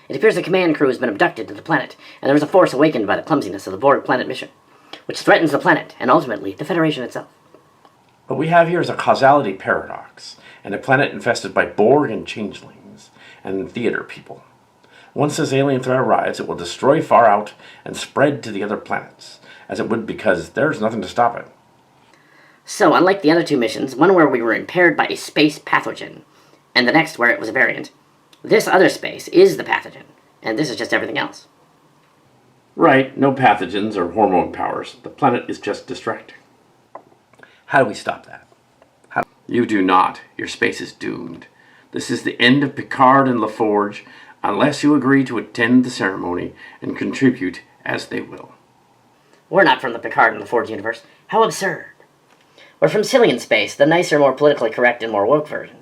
It appears the command crew has been abducted to the planet, and there is a force awakened by the clumsiness of the Borg planet mission, which threatens the planet, and ultimately the Federation itself. What we have here is a causality paradox, and a planet infested by Borg and changelings, and theater people. Once this alien threat arrives, it will destroy Far Out and spread to the other planets, as it would because there's nothing to stop it. So, unlike the other two missions, one where we were impaired by a space pathogen, and the next where it was a variant, this other space is the pathogen, and this is just everything else. Right, no pathogens or hormone powers. The planet is just distracting. How do we stop that? You do not. Your space is doomed. This is the end of Picard and Laforge, unless you agree to attend the ceremony and contribute as they will. We're not from the Picard and Laforge universe. How absurd. We're from Cillian space, the nicer, more politically correct, and more woke version.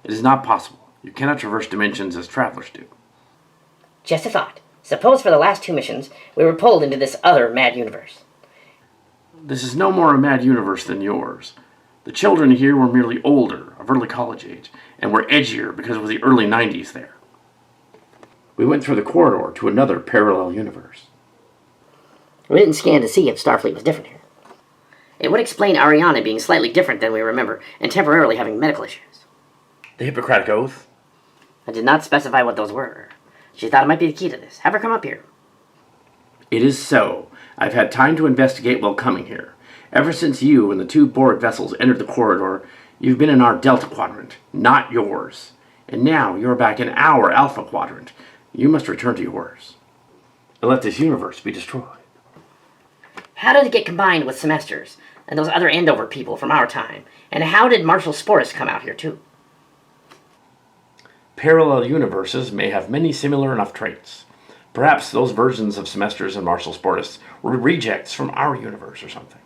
It is not possible. You cannot traverse dimensions as travelers do. Just a thought. Suppose for the last two missions, we were pulled into this other mad universe. This is no more a mad universe than yours. The children here were merely older, of early college age, and were edgier because it was the early 90s there. We went through the corridor to another parallel universe. We didn't scan to see if Starfleet was different here. It would explain Arianna being slightly different than we remember, and temporarily having medical issues. The Hippocratic Oath? I did not specify what those were. She thought it might be the key to this. Have her come up here. It is so. I've had time to investigate while coming here. Ever since you and the two Borg vessels entered the corridor, you've been in our Delta Quadrant, not yours. And now you're back in our Alpha Quadrant. You must return to yours. And let this universe be destroyed. How did it get combined with Semesters and those other Andover people from our time? And how did Marshal Sporus come out here too? Parallel universes may have many similar enough traits. Perhaps those versions of Semesters and Marshal Sportus were rejects from our universe or something.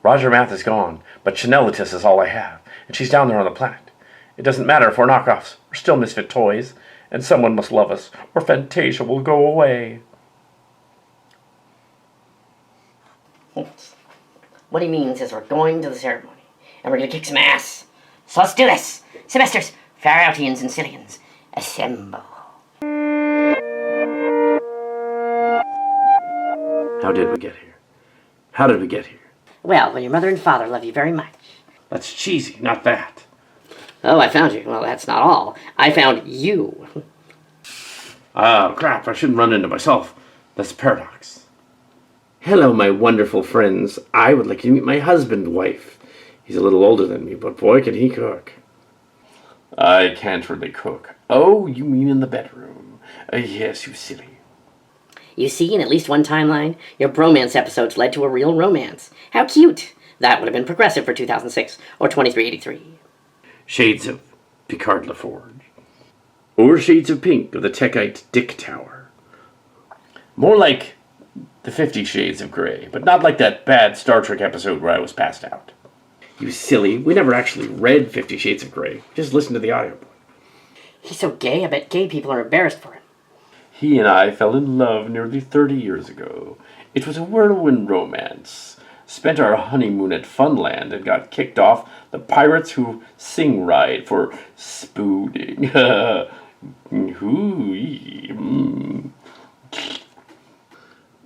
Roger Math is gone, but Chanelitus is all I have, and she's down there on the planet. It doesn't matter if we're knockoffs. We're still misfit toys, and someone must love us, or Fantasia will go away. What he means is we're going to the ceremony, and we're going to kick some ass. So let's do this. Semesters, Farautians and Cillians, assemble. How did we get here? How did we get here? Well, your mother and father love you very much. That's cheesy, not that. Oh, I found you. Well, that's not all. I found you. Ah, crap, I shouldn't run into myself. That's a paradox. Hello, my wonderful friends. I would like you to meet my husband, wife. He's a little older than me, but boy, can he cook. I can't really cook. Oh, you mean in the bedroom? Yes, you silly. You see, in at least one timeline, your bromance episodes led to a real romance. How cute! That would have been progressive for 2006 or 2383. Shades of Picard Laforge. Or shades of pink of the Techite Dick Tower. More like the 50 Shades of Grey, but not like that bad Star Trek episode where I was passed out. You silly, we never actually read 50 Shades of Grey. Just listened to the audiobook. He's so gay, I bet gay people are embarrassed for him. He and I fell in love nearly 30 years ago. It was a whirlwind romance. Spent our honeymoon at Funland and got kicked off the Pirates Who Sing ride for spooning.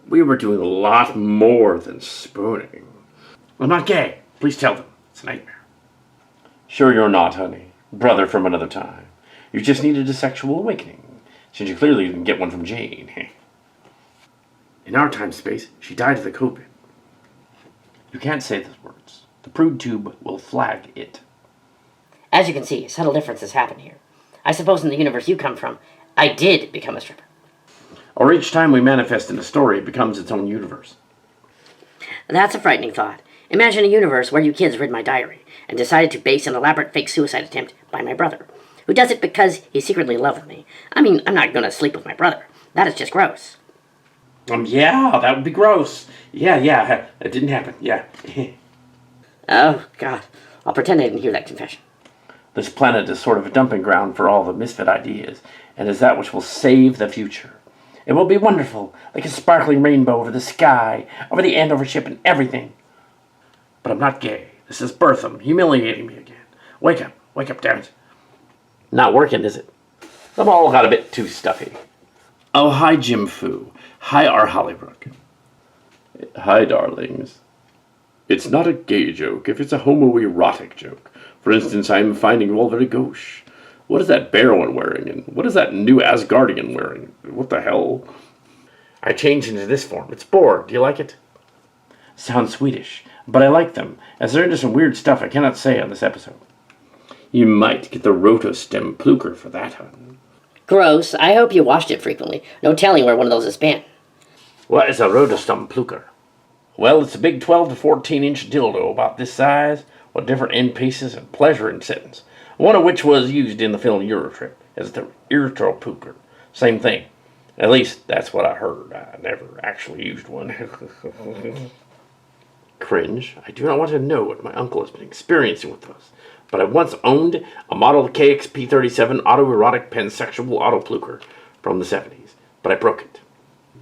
We were doing a lot more than spooning. I'm not gay. Please tell them. It's a nightmare. Sure you're not, honey. Brother from another time. You just needed a sexual awakening, since you clearly didn't get one from Jane. In our time-space, she died of the COVID. You can't say those words. The prude tube will flag it. As you can see, subtle differences happen here. I suppose in the universe you come from, I did become a stripper. Or each time we manifest in a story, it becomes its own universe. That's a frightening thought. Imagine a universe where you kids read my diary and decided to base an elaborate fake suicide attempt by my brother, who does it because he's secretly in love with me. I mean, I'm not going to sleep with my brother. That is just gross. Yeah, that would be gross. Yeah, it didn't happen, yeah. Oh, God. I'll pretend I didn't hear that confession. This planet is sort of a dumping ground for all the misfit ideas, and is that which will save the future. It will be wonderful, like a sparkling rainbow over the sky, over the Andover ship and everything. But I'm not gay. This is Bertham humiliating me again. Wake up, damn it. Not working, is it? I've all got a bit too stuffy. Oh, hi, Jim Foo. Hi, R. Hollybrook. Hi, darlings. It's not a gay joke if it's a homoerotic joke. For instance, I'm finding you all very gauche. What is that bear one wearing? And what is that new Asgardian wearing? What the hell? I changed into this form. It's Borg. Do you like it? Sounds Swedish, but I like them, as they're into some weird stuff I cannot say on this episode. You might get the rotostem pluker for that, hun. Gross. I hope you washed it frequently. No telling where one of those has been. What is a rotostem pluker? Well, it's a big 12 to 14-inch dildo about this size, with different end pieces and pleasure in settings. One of which was used in the film Eurotrip as the Erythropooker. Same thing. At least, that's what I heard. I never actually used one. Cringe. I do not want to know what my uncle has been experiencing with us, but I once owned a model KXP-37 autoerotic pansexual autopluker from the 70s, but I broke it.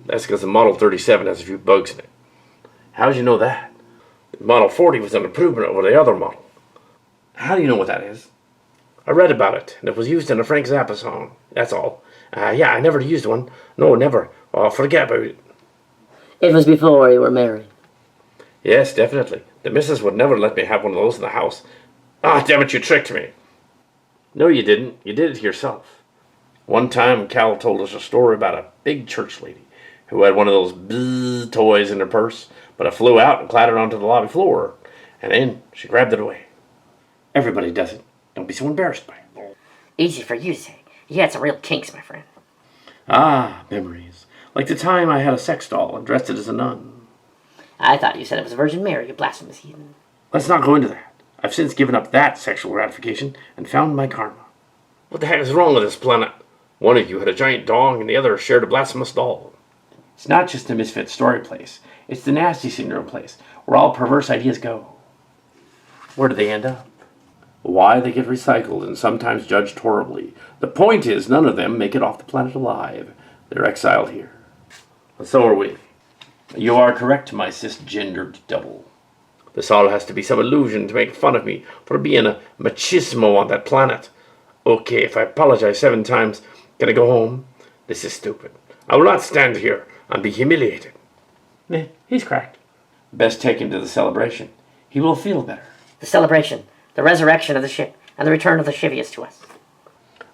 That's because the Model 37 has a few bugs in it. How did you know that? The Model 40 was an improvement over the other model. How do you know what that is? I read about it, and it was used in a Frank Zappa song. That's all. I never used one. No, never. Oh, forget about it. It was before you were married. Yes, definitely. The missus would never let me have one of those in the house. Ah, damn it, you tricked me. No, you didn't. You did it yourself. One time, Cal told us a story about a big church lady who had one of those bzzz toys in her purse, but it flew out and clattered onto the lobby floor, and then she grabbed it away. Everybody does it. Don't be so embarrassed by it. Easy for you to say. You had some real kinks, my friend. Ah, memories. Like the time I had a sex doll and dressed it as a nun. I thought you said it was Virgin Mary, you blasphemous heathen. Let's not go into that. I've since given up that sexual gratification and found my karma. What the heck is wrong with this planet? One of you had a giant dong and the other shared a blasphemous doll. It's not just the misfit story place. It's the nasty syndrome place, where all perverse ideas go. Where do they end up? Why they get recycled and sometimes judged horribly. The point is, none of them make it off the planet alive. They're exiled here. And so are we. You are correct, my cisgendered double. This all has to be some illusion to make fun of me for being a machismo on that planet. Okay, if I apologize 7 times, can I go home? This is stupid. I will not stand here and be humiliated. He's cracked. Best take him to the celebration. He will feel better. The celebration, the resurrection of the ship, and the return of the Chivius to us.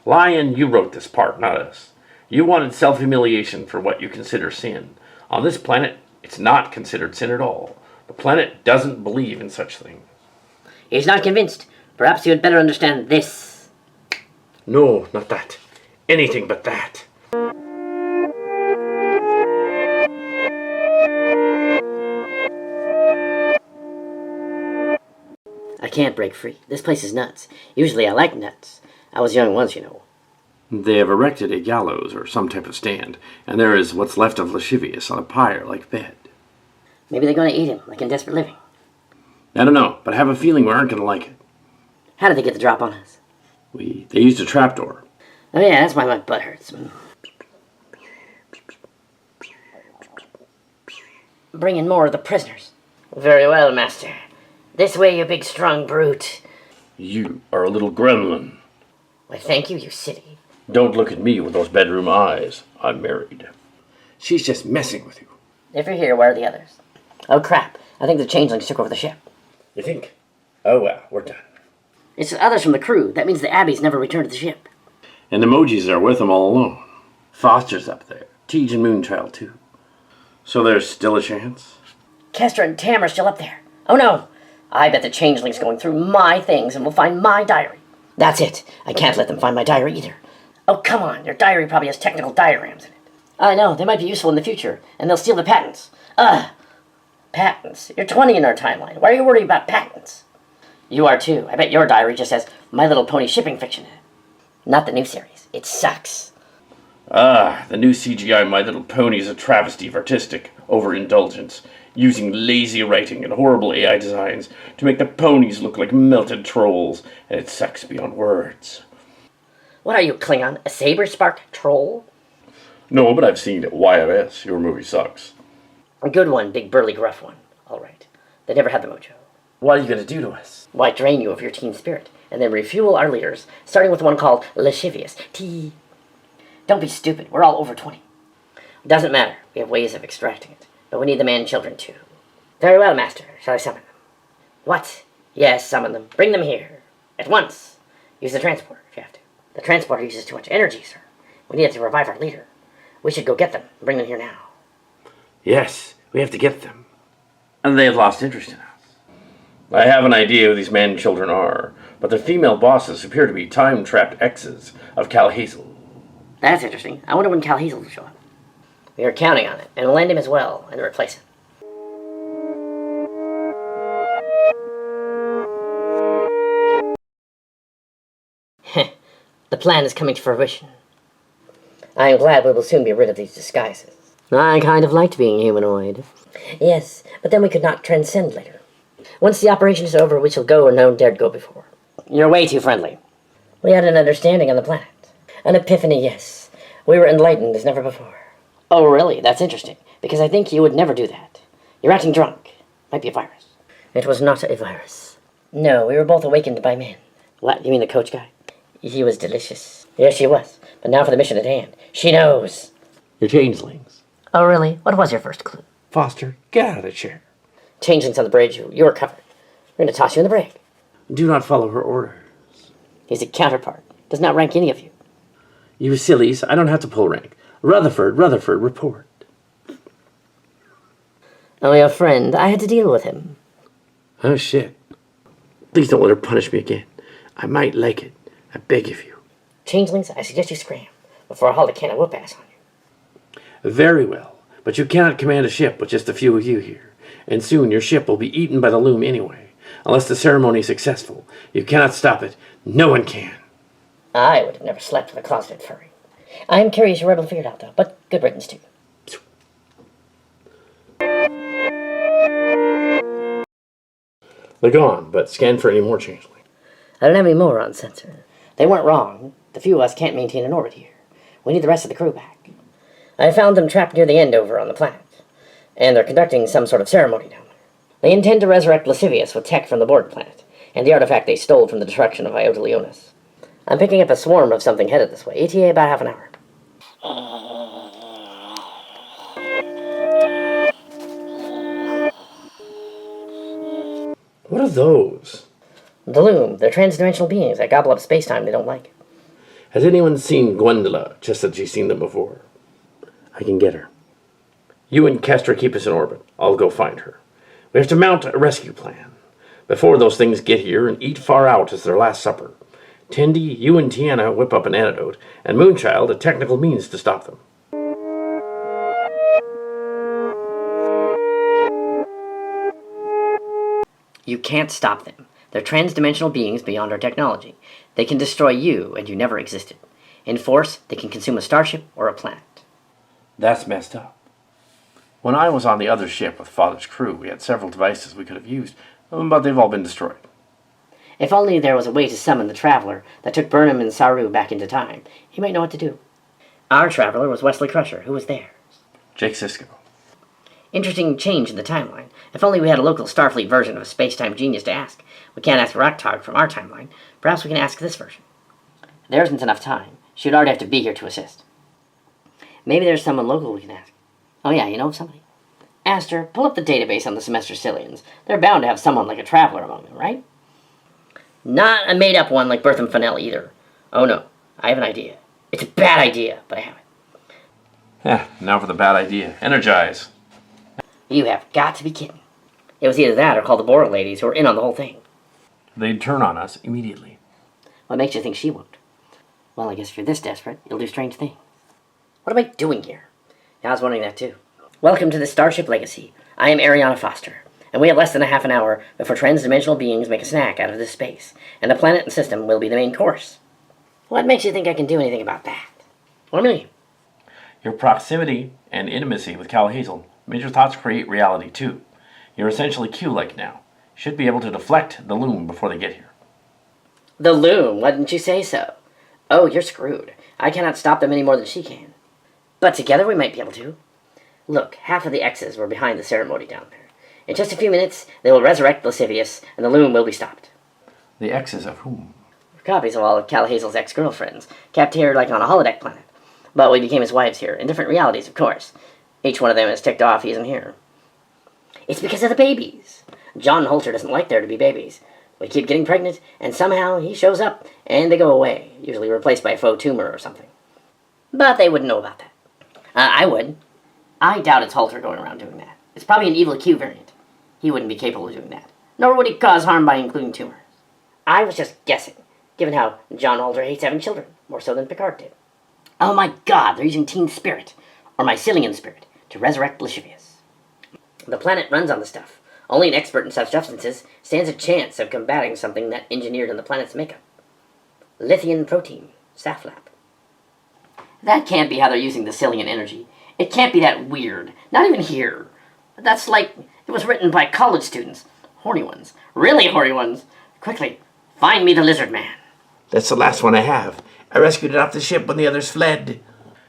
Lion, you wrote this part, not us. You wanted self-humiliation for what you consider sin. On this planet, it's not considered sin at all. The planet doesn't believe in such things. He's not convinced. Perhaps you had better understand this. No, not that. Anything but that. I can't break free. This place is nuts. Usually I like nuts. I was young once, you know. They have erected a gallows or some type of stand, and there is what's left of Lascivious on a pyre-like bed. Maybe they're going to eat him, like in Desperate Living. I don't know, but I have a feeling we aren't going to like it. How did they get the drop on us? They used a trapdoor. Oh yeah, that's why my butt hurts. Bring in more of the prisoners. Very well, master. This way, you big strong brute. You are a little gremlin. Why, thank you, you city. Don't look at me with those bedroom eyes. I'm married. She's just messing with you. If you're here, where are the others? Oh crap, I think the changelings took over the ship. You think? Oh well, we're done. It's the others from the crew. That means the Abbeys never returned to the ship. And Emoji's are with them all alone. Foster's up there. Tej and Moonchild, too. So there's still a chance? Kester and Tam are still up there. Oh no! I bet the changeling's going through my things and will find my diary. That's it. I can't let them find my diary either. Oh, come on. Your diary probably has technical diagrams in it. I know. They might be useful in the future, and they'll steal the patents. Patents. You're 20 in our timeline. Why are you worried about patents? You are too. I bet your diary just has My Little Pony shipping fiction in it. Not the new series. It sucks. The new CGI My Little Pony is a travesty of artistic overindulgence, using lazy writing and horrible AI designs to make the ponies look like melted trolls, and it sucks beyond words. What are you, Klingon? A saber-sparked troll? No, but I've seen it. YMS. Your movie sucks. A good one, big burly gruff one. All right. They never had the mojo. What are you going to do to us? Why, drain you of your team spirit, and then refuel our leaders, starting with one called Lascivious. T. Don't be stupid. We're all over 20. It doesn't matter. We have ways of extracting it. But we need the man-children, too. Very well, Master. Shall I summon them? What? Yes, summon them. Bring them here. At once. Use the transporter, if you have to. The transporter uses too much energy, sir. We need it to revive our leader. We should go get them and bring them here now. Yes, we have to get them. And they have lost interest in us. I have an idea who these man-children are, but their female bosses appear to be time-trapped exes of Cal Hazel. That's interesting. I wonder when Cal Hazel will show up. We are counting on it, and we'll land him as well, and replace him. Heh. The plan is coming to fruition. I am glad we will soon be rid of these disguises. I kind of liked being humanoid. Yes, but then we could not transcend later. Once the operation is over, we shall go where no one dared go before. You're way too friendly. We had an understanding on the planet. An epiphany, yes. We were enlightened as never before. Oh, really? That's interesting, because I think you would never do that. You're acting drunk. Might be a virus. It was not a virus. No, we were both awakened by men. What, you mean the coach guy? He was delicious. Yes, she was. But now for the mission at hand. She knows. You're changelings. Oh, really? What was your first clue? Foster, get out of the chair. Changelings on the bridge. You were covered. We're going to toss you in the brig. Do not follow her orders. He's a counterpart. Does not rank any of you. You sillies, I don't have to pull rank. Rutherford, report. Oh, your friend. I had to deal with him. Oh, shit. Please don't let her punish me again. I might like it. I beg of you. Changelings, I suggest you scram before I haul a can of whoop ass on you. Very well. But you cannot command a ship with just a few of you here. And soon your ship will be eaten by the loom anyway. Unless the ceremony is successful. You cannot stop it. No one can. I would have never slept with a closeted furry. I am curious you're able to figure it out, though. But good riddance, too. They're gone, but scan for any more changelings. I don't have any more on sensor. They weren't wrong. The few of us can't maintain an orbit here. We need the rest of the crew back. I found them trapped near the Andover on the planet. And they're conducting some sort of ceremony down there. They intend to resurrect Lascivious with tech from the Borg planet, and the artifact they stole from the destruction of Iota Leonis. I'm picking up a swarm of something headed this way. ETA about half an hour. What are those? The Loom. They're transdimensional beings that gobble up space-time they don't like. Has anyone seen Gwendolyn, just as she's seen them before? I can get her. You and Kester keep us in orbit. I'll go find her. We have to mount a rescue plan. Before those things get here and eat far out as their last supper. Tendi, you and Tiana whip up an antidote, and Moonchild a technical means to stop them. You can't stop them. They're transdimensional beings beyond our technology. They can destroy you, and you never existed. In force, they can consume a starship or a planet. That's messed up. When I was on the other ship with Father's crew, we had several devices we could have used, but they've all been destroyed. If only there was a way to summon the Traveler that took Burnham and Saru back into time, he might know what to do. Our Traveler was Wesley Crusher, who was theirs. Jake Sisko. Interesting change in the timeline. If only we had a local Starfleet version of a space-time genius to ask. We can't ask Raktag from our timeline. Perhaps we can ask this version. There isn't enough time. She'd already have to be here to assist. Maybe there's someone local we can ask. Oh yeah, you know of somebody? Aster, pull up the database on the Semester Cillians. They're bound to have someone like a Traveler among them, right? Not a made-up one like Bertham Fennell either. Oh no. I have an idea. It's a bad idea, but I have it. Now for the bad idea. Energize. You have got to be kidding. It was either that or call the Borg ladies who are in on the whole thing. They'd turn on us immediately. What makes you think she won't? Well, I guess if you're this desperate, you'll do strange things. What am I doing here? Yeah, I was wondering that too. Welcome to the Starship Legacy. I am Arianna Foster, and we have less than a half an hour before transdimensional beings make a snack out of this space, and the planet and system will be the main course. What makes you think I can do anything about that? What do you mean? Your proximity and intimacy with Cal Hazel made your thoughts create reality too. You're essentially Q-like now. You should be able to deflect the loom before they get here. The loom, why didn't you say so? Oh, you're screwed. I cannot stop them any more than she can. But together we might be able to. Look, half of the X's were behind the ceremony down there. In just a few minutes, they will resurrect Lascivious, and the loom will be stopped. The X's of whom? Copies of all of Cal Hazel's ex-girlfriends, kept here like on a holodeck planet. But we became his wives here, in different realities, of course. Each one of them is ticked off he isn't here. It's because of the babies. John Holter doesn't like there to be babies. We keep getting pregnant, and somehow he shows up, and they go away, usually replaced by a faux tumor or something. But they wouldn't know about that. I would. I doubt it's Holter going around doing that. It's probably an evil Q variant. He wouldn't be capable of doing that. Nor would he cause harm by including tumors. I was just guessing, given how John Holter hates having children, more so than Picard did. Oh my god, they're using Teen Spirit, or Mycelian Spirit, to resurrect Lascivious. The planet runs on the stuff. Only an expert in such substances stands a chance of combating something that engineered in the planet's makeup. Lithium protein, Saflap. That can't be how they're using the Cillian energy. It can't be that weird. Not even here. That's like it was written by college students. Horny ones. Really horny ones. Quickly, find me the lizard man. That's the last one I have. I rescued it off the ship when the others fled.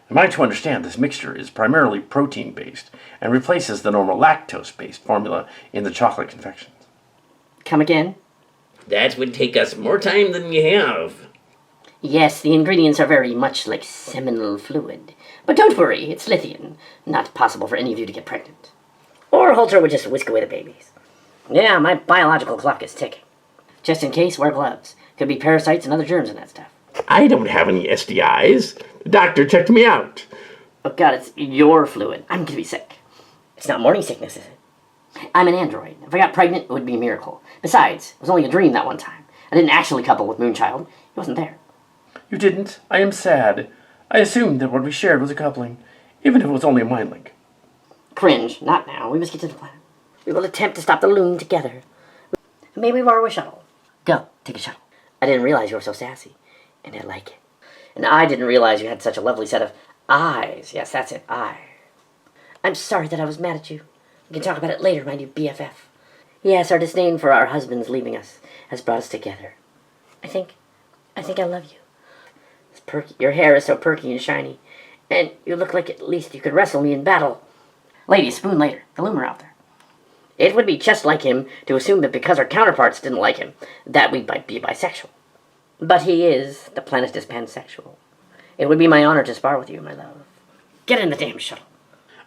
Am I to understand this mixture is primarily protein-based and replaces the normal lactose-based formula in the chocolate confections? Come again? That would take us more time than you have. Yes, the ingredients are very much like seminal fluid. But don't worry, it's lithium. Not possible for any of you to get pregnant. Or Holter would just whisk away the babies. Yeah, my biological clock is ticking. Just in case, wear gloves. Could be parasites and other germs in that stuff. I don't have any STIs. The doctor checked me out. Oh god, it's your fluid. I'm gonna be sick. It's not morning sickness, is it? I'm an android. If I got pregnant, it would be a miracle. Besides, it was only a dream that one time. I didn't actually couple with Moonchild. He wasn't there. You didn't? I am sad. I assumed that what we shared was a coupling, even if it was only a mind link. Cringe. Not now. We must get to the planet. We will attempt to stop the loom together. Maybe borrow a shuttle. Go. Take a shuttle. I didn't realize you were so sassy. And I like it. And I didn't realize you had such a lovely set of eyes. Yes, that's it. Eyes. I'm sorry that I was mad at you. We can talk about it later, my new BFF. Yes, our disdain for our husbands leaving us has brought us together. I think I love you. It's perky. Your hair is so perky and shiny. And you look like at least you could wrestle me in battle. Lady, spoon later. The loomer out there. It would be just like him to assume that because our counterparts didn't like him, that we might be bisexual. But he is. The planet is pansexual. It would be my honor to spar with you, my love. Get in the damn shuttle.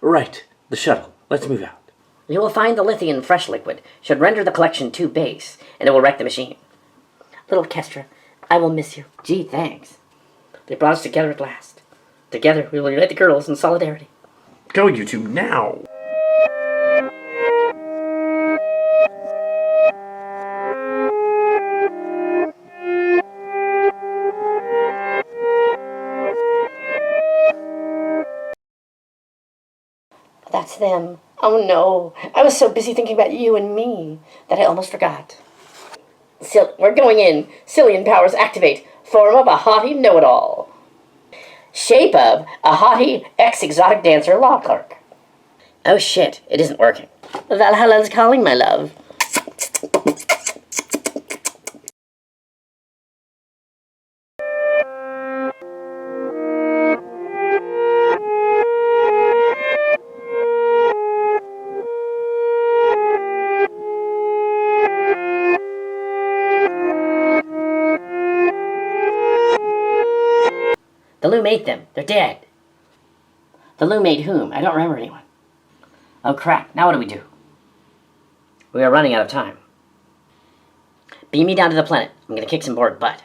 Right, the shuttle. Let's move out. You will find the lithium fresh liquid should render the collection too base, and it will wreck the machine. Little Kestra, I will miss you. Gee, thanks. They brought us together at last. Together, we will unite the girls in solidarity. Go, you two, now! That's them. Oh no, I was so busy thinking about you and me that I almost forgot. We're going in. Cillian powers activate. Form of a haughty know-it-all. Shape of a haughty ex-exotic dancer law clerk. Oh shit, it isn't working. Valhalla's calling, my love. The loom ate them. They're dead. The loom ate whom? I don't remember anyone. Oh crap, now what do we do? We are running out of time. Beam me down to the planet. I'm gonna kick some Borg butt.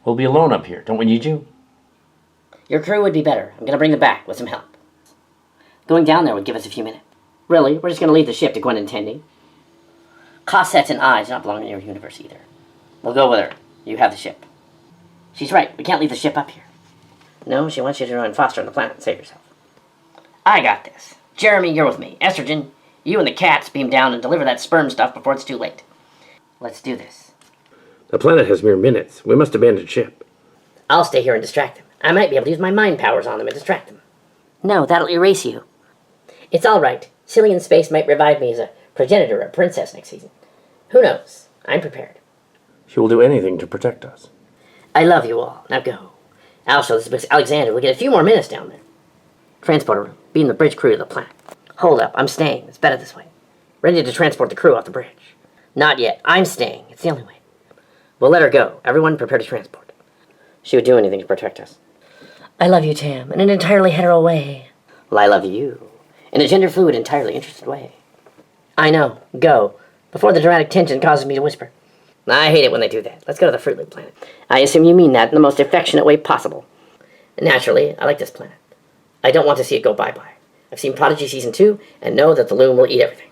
We'll be alone up here. Don't we need you? Your crew would be better. I'm gonna bring them back with some help. Going down there would give us a few minutes. Really, we're just gonna leave the ship to Gwen and Tendy. Cossets and eyes not belong in your universe either. We'll go with her. You have the ship. She's right. We can't leave the ship up here. No, she wants you to join Foster on the planet and save yourself. I got this. Jeremy, you're with me. Estrogen, you and the cats beam down and deliver that sperm stuff before it's too late. Let's do this. The planet has mere minutes. We must abandon ship. I'll stay here and distract them. I might be able to use my mind powers on them and distract them. No, that'll erase you. It's all right. Cillian Space might revive me as a progenitor or princess next season. Who knows? I'm prepared. She will do anything to protect us. I love you all. Now go. Also, this is because Alexander will get a few more minutes down there. Transporter room. Beam the bridge crew to the planet. Hold up. I'm staying. It's better this way. Ready to transport the crew off the bridge. Not yet. I'm staying. It's the only way. We'll let her go. Everyone prepare to transport. She would do anything to protect us. I love you, Tam, in an entirely hetero way. Well, I love you. In a gender-fluid, entirely interested way. I know. Go. Before the dramatic tension causes me to whisper. I hate it when they do that. Let's go to the Fruit Loop planet. I assume you mean that in the most affectionate way possible. Naturally, I like this planet. I don't want to see it go bye-bye. I've seen Prodigy Season 2 and know that the loom will eat everything.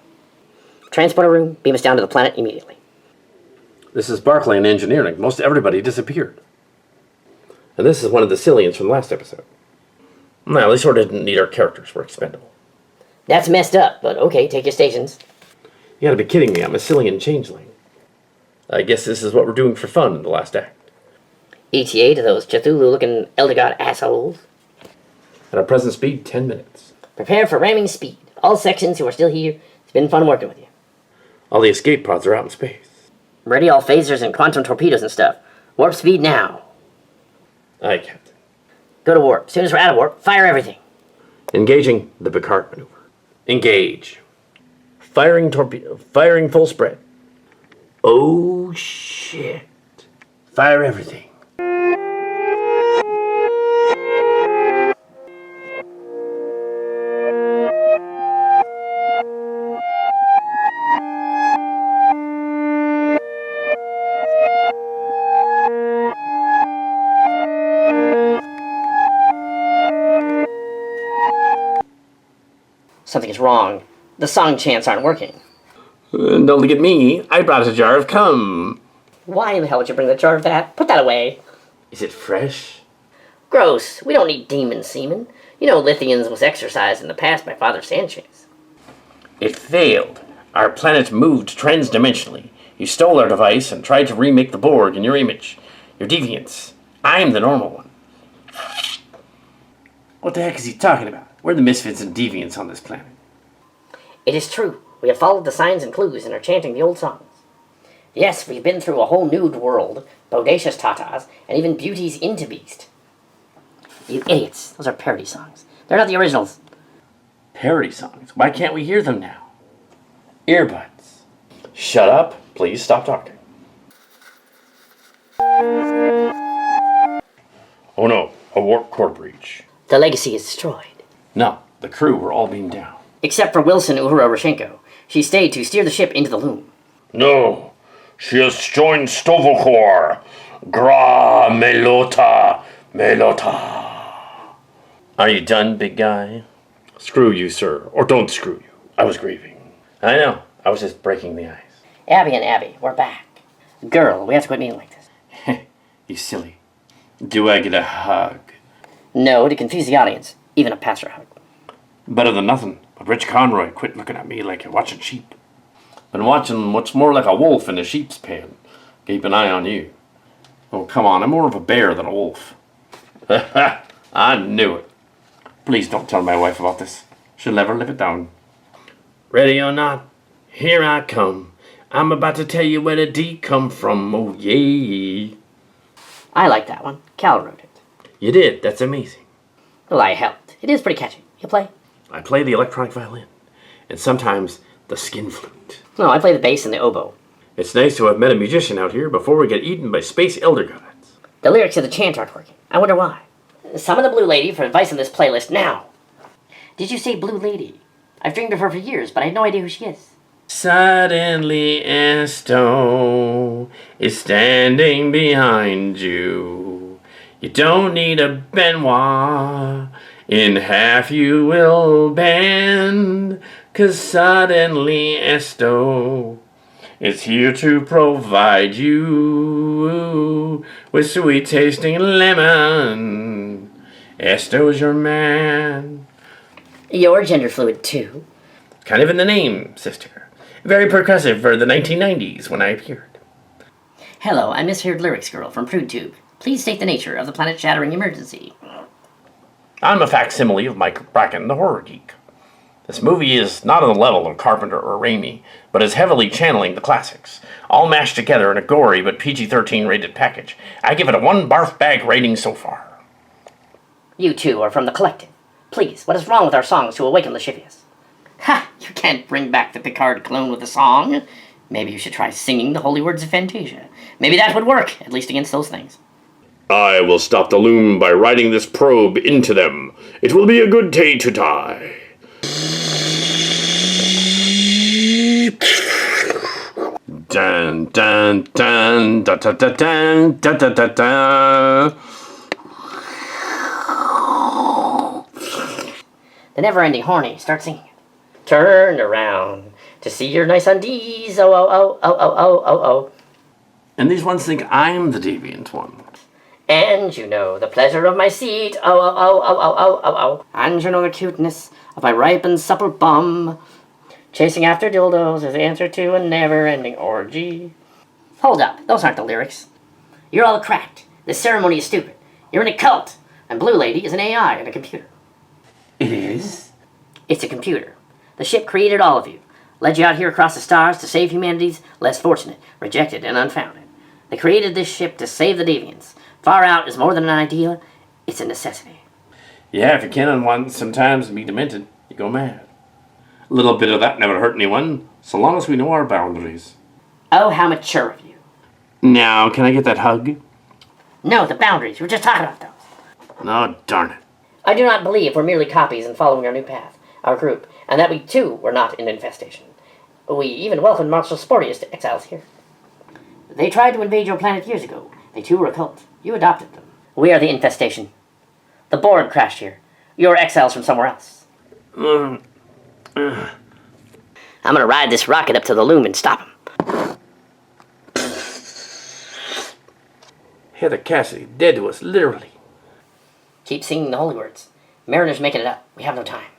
Transporter room, beam us down to the planet immediately. This is Barclay in engineering. Most everybody disappeared. And this is one of the Cillians from last episode. No, they sort of didn't need our characters. We're expendable. That's messed up, but okay, take your stations. You gotta be kidding me. I'm a Cillian changeling. I guess this is what we're doing for fun in the last act. ETA to those Cthulhu-looking Elder God assholes. At our present speed, 10 minutes. Prepare for ramming speed. All sections who are still here, it's been fun working with you. All the escape pods are out in space. Ready all phasers and quantum torpedoes and stuff. Warp speed now. Aye, Captain. Go to warp. As soon as we're out of warp, fire everything. Engaging the Picard maneuver. Engage. Firing torpedo. Firing full spread. Oh, shit. Fire everything. Something is wrong. The song chants aren't working. Don't look at me. I brought a jar of cum. Why in the hell would you bring the jar of that? Put that away. Is it fresh? Gross. We don't need demon semen. You know Lithians was exercised in the past by Father Sanchez. It failed. Our planet moved transdimensionally. You stole our device and tried to remake the Borg in your image. You're deviants. I'm the normal one. What the heck is he talking about? We're the misfits and deviants on this planet. It is true. We have followed the signs and clues and are chanting the old songs. Yes, we've been through a whole nude world, bodacious tatas, and even Beauty's into Beast. You idiots. Those are parody songs. They're not the originals. Parody songs? Why can't we hear them now? Earbuds. Shut up. Please stop talking. Oh no, a warp core breach. The Legacy is destroyed. No, the crew were all beamed down. Except for Wilson Uhura Rashenko. She stayed to steer the ship into the loom. No, she has joined Stovokor. Gra Melota Melota. Are you done, big guy? Screw you, sir. Or don't screw you. I was grieving. I know. I was just breaking the ice. Abby and Abby, we're back. Girl, we have to quit being like this. You silly. Do I get a hug? No, to confuse the audience. Even a passer hug. Better than nothing. But Rich Conroy quit looking at me like you're watching sheep. Been watching what's more like a wolf in a sheep's pen. Keep an eye on you. Oh, come on. I'm more of a bear than a wolf. I knew it. Please don't tell my wife about this. She'll never live it down. Ready or not, here I come. I'm about to tell you where the D come from. Oh, yeah. I like that one. Cal wrote it. You did. That's amazing. Well, I helped. It is pretty catchy. You play? I play the electronic violin. And sometimes the skin flute. No, I play the bass and the oboe. It's nice to have met a musician out here before we get eaten by space elder gods. The lyrics of the chant aren't working. I wonder why. Summon the Blue Lady for advice on this playlist now. Did you say Blue Lady? I've dreamed of her for years, but I had no idea who she is. Suddenly Esto is standing behind you. You don't need a Benoit. In half you will bend, 'cause suddenly Esto is here to provide you with sweet tasting lemon. Esto's your man. You're gender fluid too. Kind of in the name, sister. Very percussive for the 1990s when I appeared. Hello, I'm Misheard Lyrics Girl from PrudeTube. Please state the nature of the planet-shattering emergency. I'm a facsimile of Mike Bracken, the horror geek. This movie is not on the level of Carpenter or Raimi, but is heavily channeling the classics, all mashed together in a gory but PG-13 rated package. I give it a 1 barf bag rating so far. You two are from the collective. Please, what is wrong with our songs to awaken lascivious? Ha! You can't bring back the Picard clone with a song. Maybe you should try singing the holy words of Fantasia. Maybe that would work, at least against those things. I will stop the loom by riding this probe into them. It will be a good day to die. Dun dun dun da da da dun da da da da. The never-ending horny. Start singing it. Turn around to see your nice undies. Oh, oh, oh, oh, oh, oh, oh, oh. And these ones think I'm the deviant one. And you know the pleasure of my seat. Oh, oh, oh, oh, oh, oh, oh, oh. And you know the cuteness of my ripe and supple bum. Chasing after dildos is the answer to a never-ending orgy. Hold up, those aren't the lyrics. You're all cracked. This ceremony is stupid. You're in a cult. And Blue Lady is an AI and a computer. It is? It's a computer. The ship created all of you. Led you out here across the stars to save humanity's less fortunate, rejected, and unfounded. They created this ship to save the deviants. Far out is more than an idea, it's a necessity. Yeah, if you can unwind sometimes and be demented, you go mad. A little bit of that never hurt anyone, so long as we know our boundaries. Oh, how mature of you. Now, can I get that hug? No, the boundaries. We were just talking about those. Oh, darn it. I do not believe we're merely copies and following our new path, our group, and that we too were not an infestation. We even welcomed Marshal Sportius to exiles here. They tried to invade your planet years ago. They too were a cult. You adopted them. We are the infestation. The Borg crashed here. You're exiles from somewhere else. I'm gonna ride this rocket up to the loom and stop him. Heather Cassidy dead to us, literally. Keep singing the holy words. Mariner's making it up. We have no time.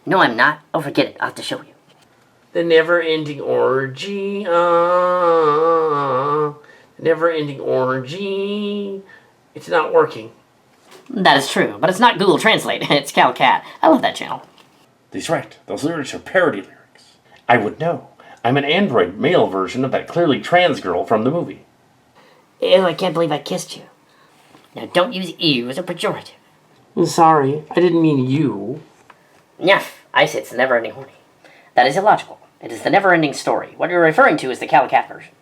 No, I'm not. Oh, forget it. I'll have to show you. The never-ending orgy, never-ending orgy. It's not working. That is true, but it's not Google Translate. It's CalCat. I love that channel. He's right. Those lyrics are parody lyrics. I would know. I'm an android male version of that clearly trans girl from the movie. Ew, I can't believe I kissed you. Now, don't use ew as a pejorative. I'm sorry. I didn't mean you. Nyah, I say it's the never-ending horny. That is illogical. It is the never-ending story. What you're referring to is the CalCat version.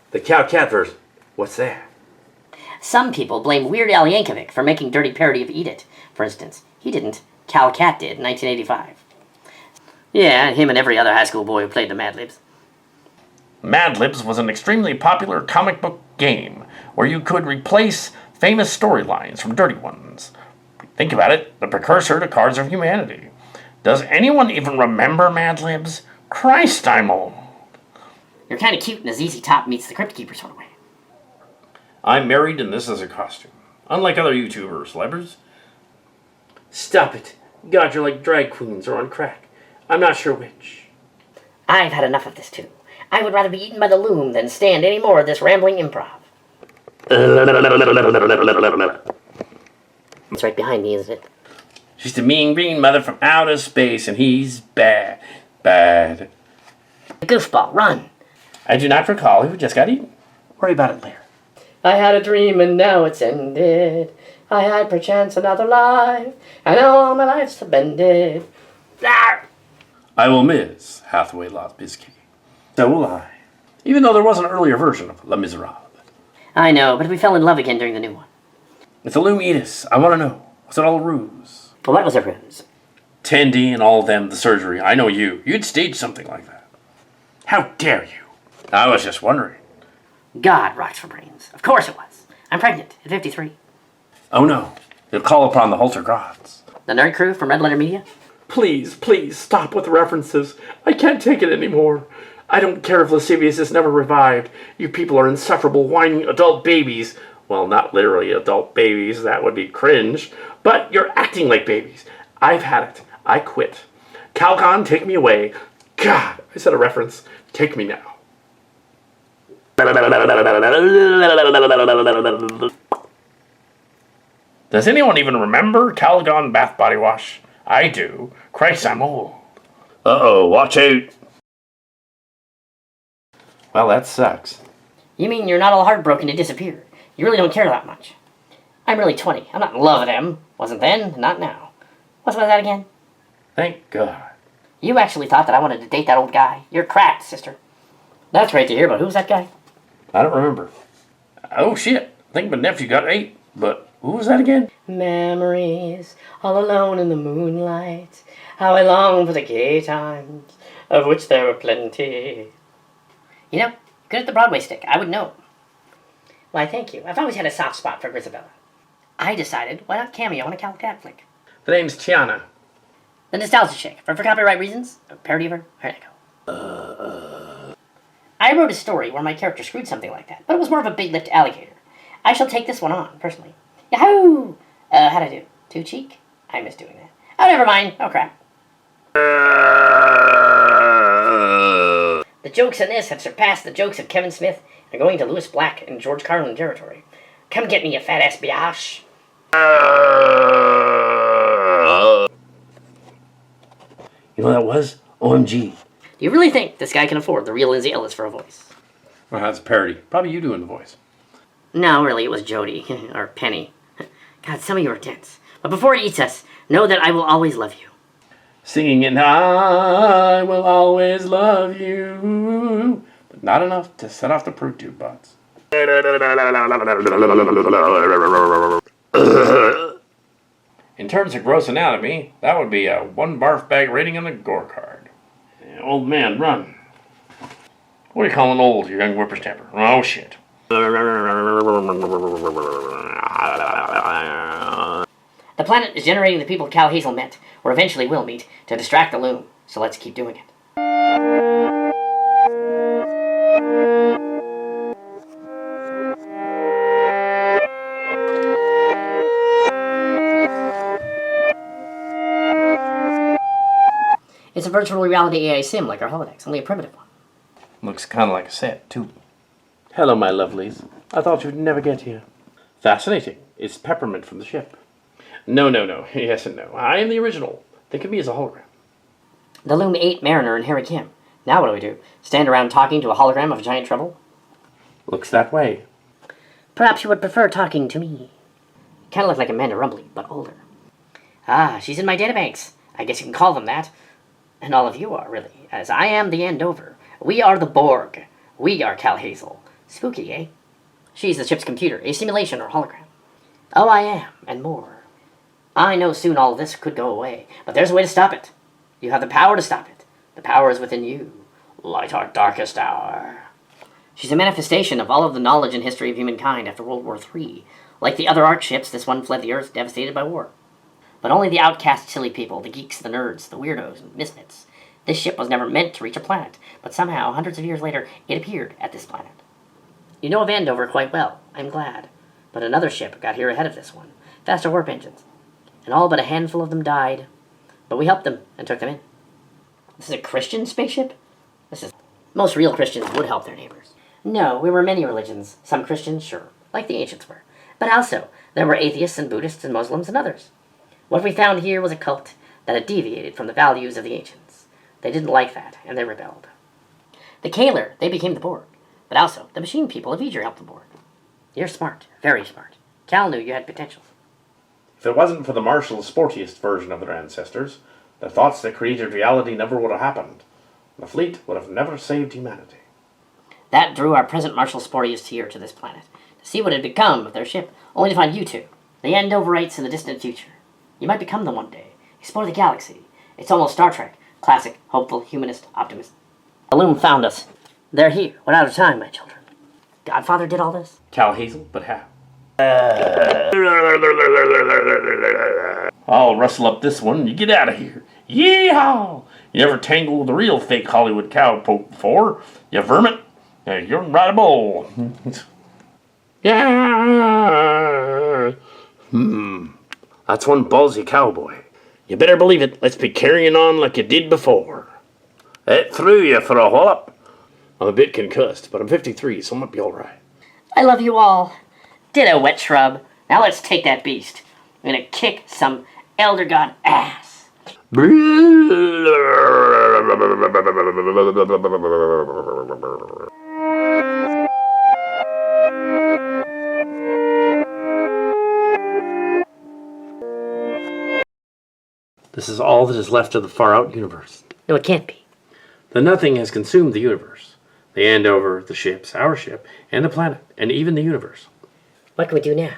The CalCat version? What's that? Some people blame Weird Al Yankovic for making dirty parody of Eat It. For instance, he didn't. CalCat did in 1985. Yeah, him and every other high school boy who played the Mad Libs. Mad Libs was an extremely popular comic book game where you could replace famous storylines from dirty ones. Think about it, the precursor to Cards of Humanity. Does anyone even remember Mad Libs? Christ, I'm old. You're kind of cute in a ZZ Top meets the Crypt Keeper sort of way. I'm married and this is a costume. Unlike other YouTuber celebs. Stop it. God, you're like drag queens or on crack. I'm not sure which. I've had enough of this too. I would rather be eaten by the loom than stand any more of this rambling improv. It's right behind me, isn't it? She's the mean green mother from outer space and he's bad. Bad. Goofball, run! I do not recall who just got eaten. Worry about it later. I had a dream and now it's ended. I had perchance another life, and now all my life's subended. I will miss Hathaway La Biscuit. So will I. Even though there was an earlier version of Les Miserables. I know, but we fell in love again during the new one. With the Lumitis, I want to know, was it all a ruse? Well, what was a ruse? Tandy and all of them, the surgery. I know you. You'd stage something like that. How dare you? I was just wondering. God rocks for brains. Of course it was. I'm pregnant at 53. Oh no, he'll call upon the Halter gods. The nerd crew from Red Letter Media? Please, please, stop with the references. I can't take it anymore. I don't care if Lascivious is never revived. You people are insufferable, whining adult babies. Well, not literally adult babies, that would be cringe. But you're acting like babies. I've had it. I quit. Calgon, take me away. God, I said a reference. Take me now. Does anyone even remember Calgon Bath Body Wash? I do. Christ, I'm old. Uh-oh, watch out. Well, that sucks. You mean you're not all heartbroken to disappear? You really don't care that much? I'm really 20. I'm not in love with him. Wasn't then, not now. What's about that again? Thank God. You actually thought that I wanted to date that old guy. You're cracked, sister. That's great to hear, but who's that guy? I don't remember. Oh, shit. I think my nephew got 8, but who was that again? Memories, all alone in the moonlight. How I long for the gay times, of which there were plenty. You know, good at the Broadway stick. I would know. Why, thank you. I've always had a soft spot for Grisabella. I decided, why not cameo on a Cal Cat flick? The name's Tiana. The Nostalgia Chick. For copyright reasons, a parody of her. Here I go. I wrote a story where my character screwed something like that, but it was more of a big-lipped alligator. I shall take this one on, personally. Yahoo! How'd I do? Too cheek? I miss doing that. Oh, never mind. Oh, crap. The jokes in this have surpassed the jokes of Kevin Smith and are going to Louis Black and George Carlin territory. Come get me, you fat ass biatch. You know what that was? OMG. Do you really think this guy can afford the real Lindsay Ellis for a voice? Well, that's a parody. Probably you doing the voice. No, really, it was Jody. Or Penny. God, some of you are dense. But before it eats us, know that I will always love you. Singing and I will always love you. But not enough to set off the proof tube bots. In terms of gross anatomy, that would be a 1 barf bag rating on the gore card. Old man, run. What are you calling old, you young whippersnapper? Oh, shit. The planet is generating the people Cal Hazel met, or eventually will meet, to distract the loom. So let's keep doing it. It's a virtual reality AI sim like our holodecks, only a primitive one. Looks kind of like a set, too. Hello, my lovelies. I thought you'd never get here. Fascinating. It's Peppermint from the ship. No. Yes and no. I am the original. Think of me as a hologram. The Loom ate Mariner and Harry Kim. Now what do? Stand around talking to a hologram of a giant trouble? Looks that way. Perhaps you would prefer talking to me. Kind of look like Amanda Rumbley, but older. Ah, she's in my databanks. I guess you can call them that. And all of you are, really, as I am the Andover. We are the Borg. We are Cal Hazel. Spooky, eh? She's the ship's computer, a simulation or hologram. Oh, I am, and more. I know soon all of this could go away, but there's a way to stop it. You have the power to stop it. The power is within you. Light our darkest hour. She's a manifestation of all of the knowledge and history of humankind after World War III. Like the other Ark ships, this one fled the Earth devastated by war. But only the outcast silly people, the geeks, the nerds, the weirdos, and misfits. This ship was never meant to reach a planet, but somehow, hundreds of years later, it appeared at this planet. You know of Andover quite well, I'm glad. But another ship got here ahead of this one. Faster warp engines. And all but a handful of them died. But we helped them and took them in. This is a Christian spaceship? Most real Christians would help their neighbors. No, we were many religions. Some Christians, sure, like the ancients were. But also, there were atheists and Buddhists and Muslims and others. What we found here was a cult that had deviated from the values of the ancients. They didn't like that, and they rebelled. The Kaler, they became the Borg. But also, the machine people of Eager helped the Borg. You're smart, very smart. Cal knew you had potential. If it wasn't for the martial, sportiest version of their ancestors, the thoughts that created reality never would have happened. The fleet would have never saved humanity. That drew our present martial sportiest here to this planet, to see what had become of their ship, only to find you two, the Andoverites in the distant future. You might become them one day, explore the galaxy. It's almost Star Trek, classic, hopeful, humanist, optimist. The Loom found us. They're here. We're out of time, my children. Godfather did all this? Cal Hazel, but how? I'll rustle up this one and you get out of here. Yeehaw! You ever tangled with a real fake Hollywood cowpoke before? You vermin? You're right a bowl. Yeah. That's one ballsy cowboy. You better believe it. Let's be carrying on like you did before. It threw you for a wallop. I'm a bit concussed, but I'm 53, so I might be all right. I love you all. Ditto, wet shrub. Now let's take that beast. I'm gonna kick some elder god ass. This is all that is left of the far-out universe. No, it can't be. The nothing has consumed the universe. The Andover, the ships, our ship, and the planet, and even the universe. What can we do now?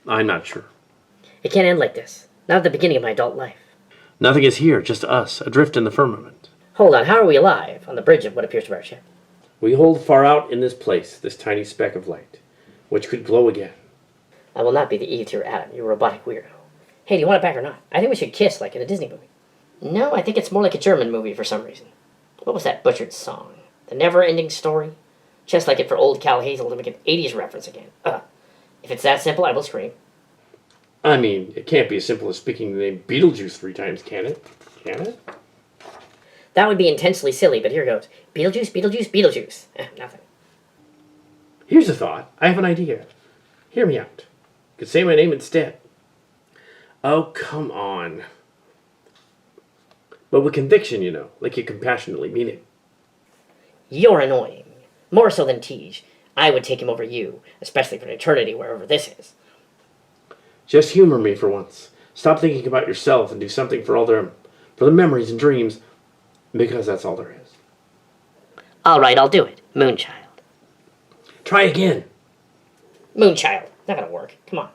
I'm not sure. It can't end like this. Not at the beginning of my adult life. Nothing is here, just us, adrift in the firmament. Hold on, how are we alive on the bridge of what appears to be our ship? We hold far out in this place, this tiny speck of light, which could glow again. I will not be the Eve to your Adam, you robotic weirdo. Hey, do you want it back or not? I think we should kiss like in a Disney movie. No, I think it's more like a German movie for some reason. What was that butchered song? The Never-Ending Story? Just like it for old Cal Hazel to make an 80s reference again. If it's that simple, I will scream. I mean, it can't be as simple as speaking the name Beetlejuice 3 times, can it? Can it? That would be intensely silly, but here goes. Beetlejuice, Beetlejuice, Beetlejuice. Nothing. Here's a thought. I have an idea. Hear me out. You could say my name instead. Oh, come on. But with conviction, you know, like you compassionately mean it. You're annoying. More so than Tej. I would take him over you, especially for an eternity wherever this is. Just humor me for once. Stop thinking about yourself and do something for the memories and dreams, because that's all there is. All right, I'll do it. Moonchild. Try again. Moonchild. Not gonna work. Come on.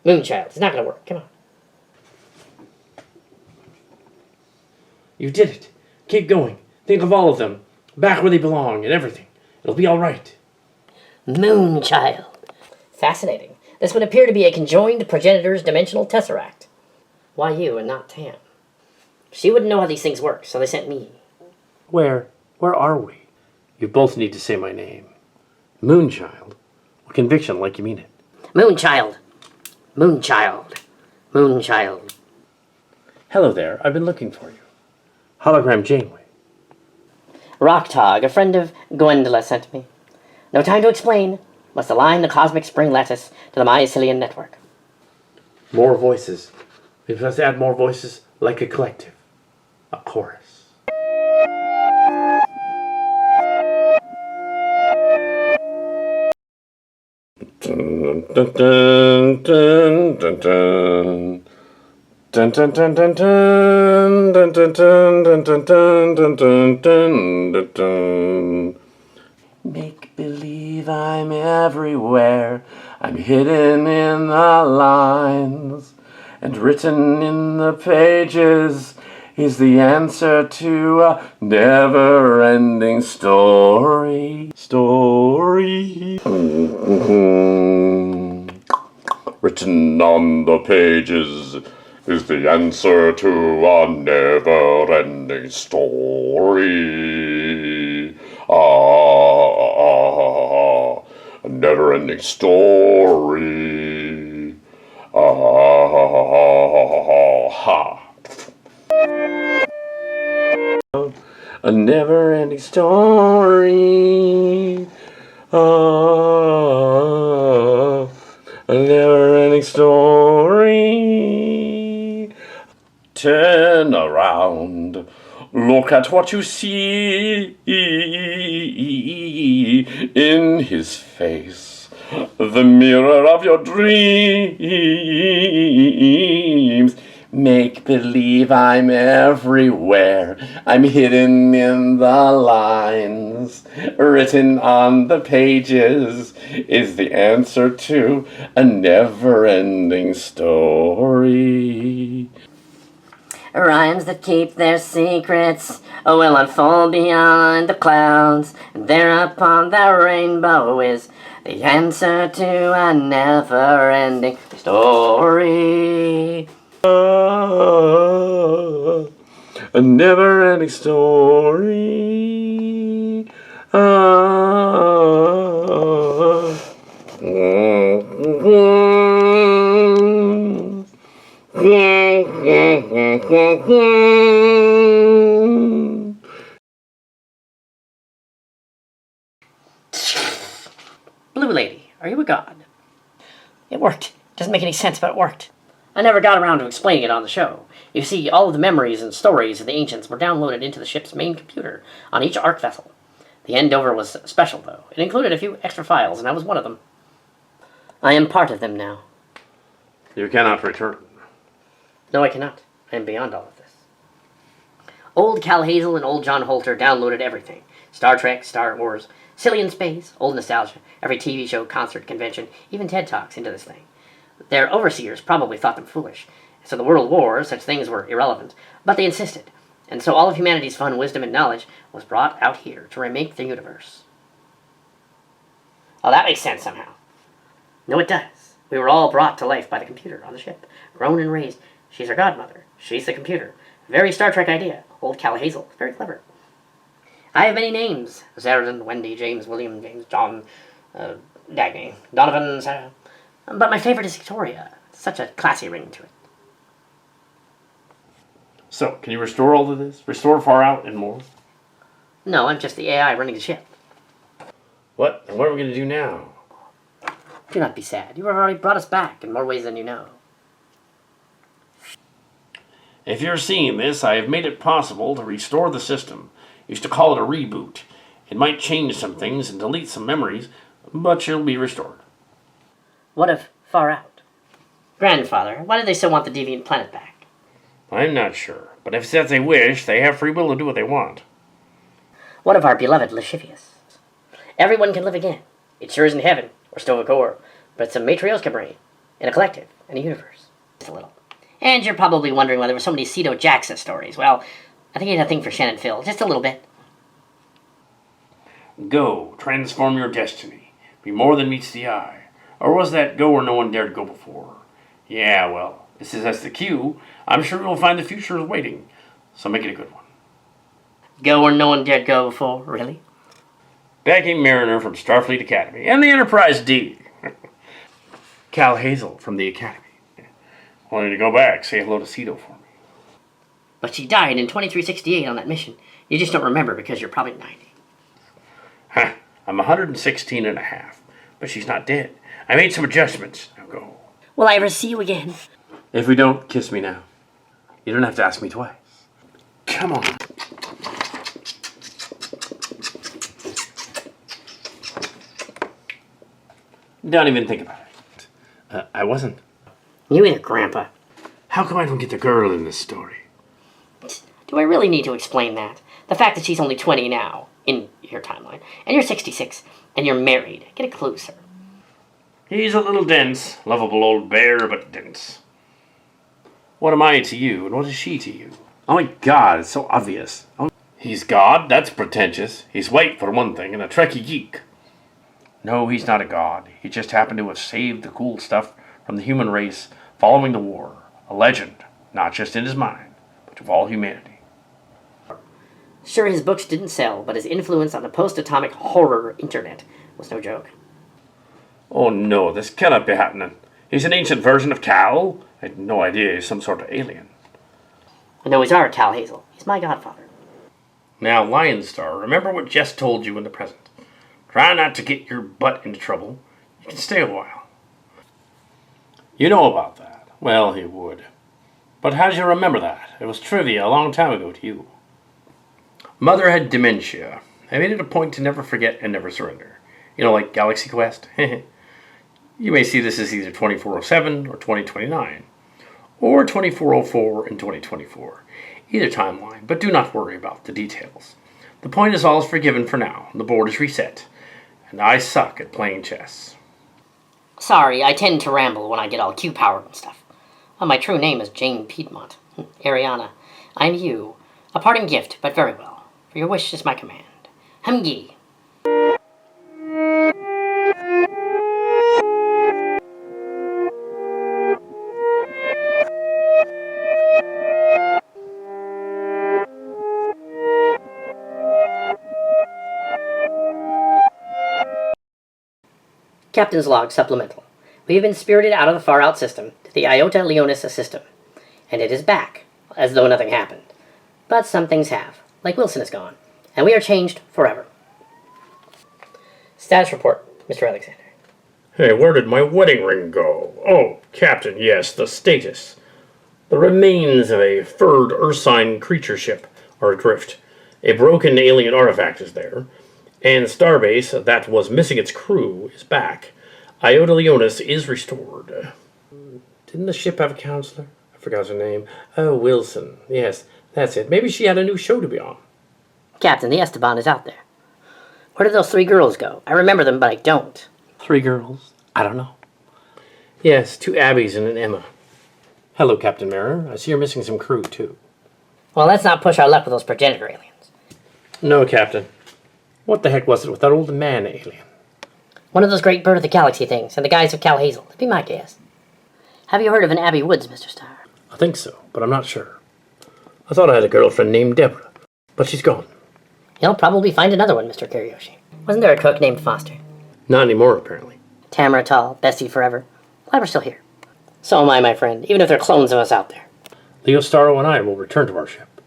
Moonchild. It's not gonna work. Come on. You did it. Keep going. Think of all of them. Back where they belong and everything. It'll be all right. Moonchild. Fascinating. This would appear to be a conjoined progenitor's dimensional tesseract. Why you and not Tam? She wouldn't know how these things work, so they sent me. Where are we? You both need to say my name. Moonchild. With conviction like you mean it. Moonchild. Moonchild. Moonchild. Hello there. I've been looking for you. Hologram Janeway. Rocktog, a friend of Gwendola, sent me. No time to explain. Must align the cosmic spring lattice to the mycelium network. More voices. We must add more voices like a collective. A chorus. Dun, dun, dun, dun, dun, dun. Dun dun dun dun dun dun dun dun dun dun dun dun dun dun dun. Make believe I'm everywhere. I'm hidden in the lines, and written in the pages is the answer to a never-ending story. Written on the pages is the answer to a never-ending story. A never-ending story. A never-ending story. A never-ending story. Turn around. Look at what you see in his face. The mirror of your dreams. Make believe I'm everywhere. I'm hidden in the lines. Written on the pages is the answer to a never-ending story. Rhymes that keep their secrets will unfold beyond the clouds. There upon the rainbow is The answer to a never-ending story. A never-ending story. Blue Lady, are you a god? It worked. Doesn't make any sense, but it worked. I never got around to explaining it on the show. You see, all of the memories and stories of the ancients were downloaded into the ship's main computer on each Ark vessel. The Andover was special, though. It included a few extra files, and I was one of them. I am part of them now. You cannot return. No, I cannot. I am beyond all of this. Old Cal Hazel and old John Holter downloaded everything. Star Trek, Star Wars, Silly in Space, old nostalgia, every TV show, concert, convention, even TED Talks into this thing. Their overseers probably thought them foolish. So the World War, such things were irrelevant. But they insisted. And so all of humanity's fun, wisdom, and knowledge was brought out here to remake the universe. Oh, that makes sense somehow. No, it does. We were all brought to life by the computer on the ship. Grown and raised. She's our godmother. She's the computer. Very Star Trek idea. Old Cal Hazel. Very clever. I have many names. Zerdan, Wendy, James, William, James, John, Dagny, Donovan, Sarah. But my favorite is Victoria. Such a classy ring to it. So, can you restore all of this? Restore Far Out and more? No, I'm just the AI running the ship. What? And what are we going to do now? Do not be sad. You have already brought us back in more ways than you know. If you're seeing this, I have made it possible to restore the system. Used to call it a reboot. It might change some things and delete some memories, but you'll be restored. What of Far Out? Grandfather, why do they still want the deviant planet back? I'm not sure, but if it's as they wish, they have free will to do what they want. What of our beloved Lascivious? Everyone can live again. It sure isn't heaven, or Stovacor, but it's a Matryoshka brain, in a collective, in a universe. Just a little. And you're probably wondering why there were so many Cedo Jaxa stories. Well, I think he had a thing for Shannon Phil, just a little bit. Go, transform your destiny. Be more than meets the eye. Or was that go where no one dared go before? Yeah, well, this is as the cue. I'm sure you'll find the future is waiting. So make it a good one. Go where no one dared go before, really? Backing Mariner from Starfleet Academy and the Enterprise D. Cal Hazel from the Academy. Wanting to go back, say hello to Cedo for me. But she died in 2368 on that mission. You just don't remember because you're probably 90. Huh, I'm 116 and a half. But she's not dead. I made some adjustments. Now go. Will I ever see you again? If we don't, kiss me now. You don't have to ask me twice. Come on. Don't even think about it. I wasn't. You either, Grandpa. How come I don't get the girl in this story? Do I really need to explain that? The fact that she's only 20 now, in your timeline, and you're 66, and you're married. Get a clue, sir. He's a little dense. Lovable old bear, but dense. What am I to you, and what is she to you? Oh my God, it's so obvious. He's God, that's pretentious. He's white, for one thing, and a Trekkie geek. No, he's not a god. He just happened to have saved the cool stuff from the human race following the war. A legend, not just in his mind, but of all humanity. Sure, his books didn't sell, but his influence on the post-atomic horror internet was no joke. Oh no, this cannot be happening. He's an ancient version of Cal. I had no idea he's some sort of alien. I know he's our Cal Hazel. He's my godfather. Now, Lion Star, remember what Jess told you in the present. Try not to get your butt into trouble. You can stay a while. You know about that. Well, he would. But how did you remember that? It was trivia a long time ago to you. Mother had dementia. I made it a point to never forget and never surrender. You know, like Galaxy Quest? You may see this as either 2407 or 2029. Or 2404 and 2024. Either timeline, but do not worry about the details. The point is all is forgiven for now. The board is reset. And I suck at playing chess. Sorry, I tend to ramble when I get all Q-powered and stuff. Well, my true name is Jane Piedmont. Arianna. I'm you. A parting gift, but very well. For your wish is my command. Humgi. Captain's Log Supplemental. We have been spirited out of the far-out system to the Iota Leonis system, and it is back, as though nothing happened. But some things have, like Wilson is gone, and we are changed forever. Status report, Mr. Alexander. Hey, where did my wedding ring go? Oh, Captain, yes, the status. The remains of a furred Ursine creature ship are adrift. A broken alien artifact is there, and Starbase, that was missing its crew, is back. Iota Leonis is restored. Didn't the ship have a counselor? I forgot her name. Oh, Wilson. Yes, that's it. Maybe she had a new show to be on. Captain, the Esteban is out there. Where did those 3 girls go? I remember them, but I don't. 3 girls? I don't know. Yes, 2 Abbeys and an Emma. Hello, Captain Mirror. I see you're missing some crew, too. Well, let's not push our luck with those progenitor aliens. No, Captain. What the heck was it with that old man alien? One of those great bird of the galaxy things, and the guys of Cal Hazel. That'd be my guess. Have you heard of an Abbey Woods, Mr. Starr? I think so, but I'm not sure. I thought I had a girlfriend named Deborah, but she's gone. You'll probably find another one, Mr. Kiriyoshi. Wasn't there a cook named Foster? Not anymore, apparently. Tamara Tall, Bessie Forever. Glad we're still here. So am I, my friend, even if there are clones of us out there. Leo Starro and I will return to our ship.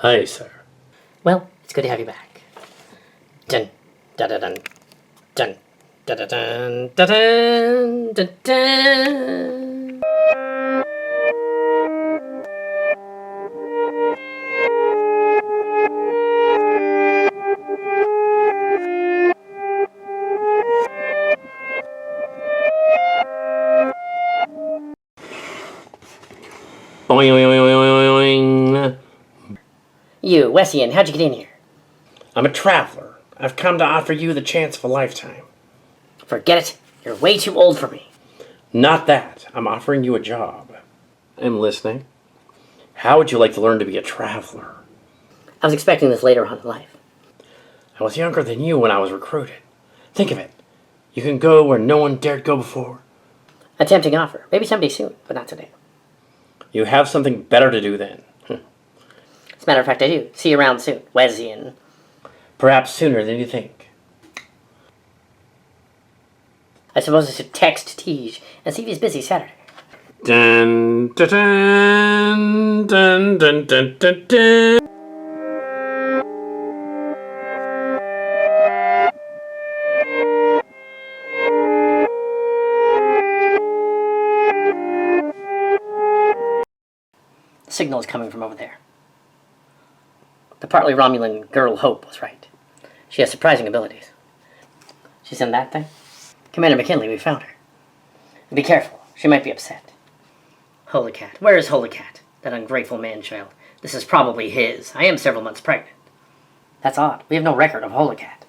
Aye, sir. Well, it's good to have you back. Dun, da da dun, dun, da da dun, da dun, da dun. Boing, boing, boing, boing. You, Wessian, how'd you get in here? I'm a traveler. I've come to offer you the chance of a lifetime. Forget it. You're way too old for me. Not that. I'm offering you a job. I'm listening. How would you like to learn to be a traveler? I was expecting this later on in life. I was younger than you when I was recruited. Think of it. You can go where no one dared go before. A tempting offer. Maybe someday soon, but not today. You have something better to do then. As a matter of fact, I do. See you around soon, Wessian. Perhaps sooner than you think. I suppose I should text Tej and see if he's busy Saturday. Dun, dun, dun, dun, dun, dun, dun. The signal is coming from over there. The partly Romulan girl Hope was right. She has surprising abilities. She's in that thing? Commander McKinley, we found her. And be careful, she might be upset. Holy cat. Where is Holy Cat? That ungrateful man-child. This is probably his. I am several months pregnant. That's odd. We have no record of Holy Cat.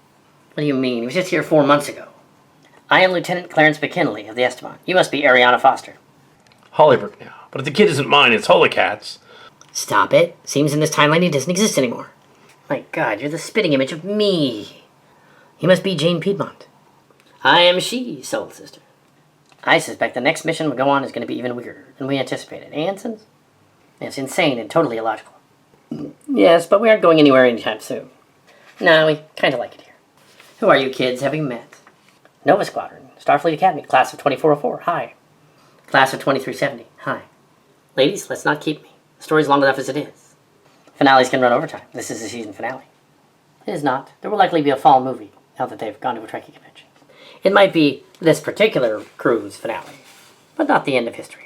What do you mean? He was just here 4 months ago. I am Lieutenant Clarence McKinley of the Esteban. You must be Arianna Foster. Hollybrook now. But if the kid isn't mine, it's Holy Cat's. Stop it. Seems in this timeline he doesn't exist anymore. My God, you're the spitting image of me. You must be Jane Piedmont. I am she, soul sister. I suspect the next mission we go on is going to be even weirder than we anticipated. Ansons? It's insane and totally illogical. Yes, but we aren't going anywhere anytime soon. No, we kind of like it here. Who are you kids? Have you met? Nova Squadron, Starfleet Academy, class of 2404. Hi. Class of 2370. Hi. Ladies, let's not keep me. The story's long enough as it is. Finales can run overtime. This is the season finale. It is not. There will likely be a fall movie now that they've gone to a Trekkie convention. It might be this particular cruise finale, but not the end of history.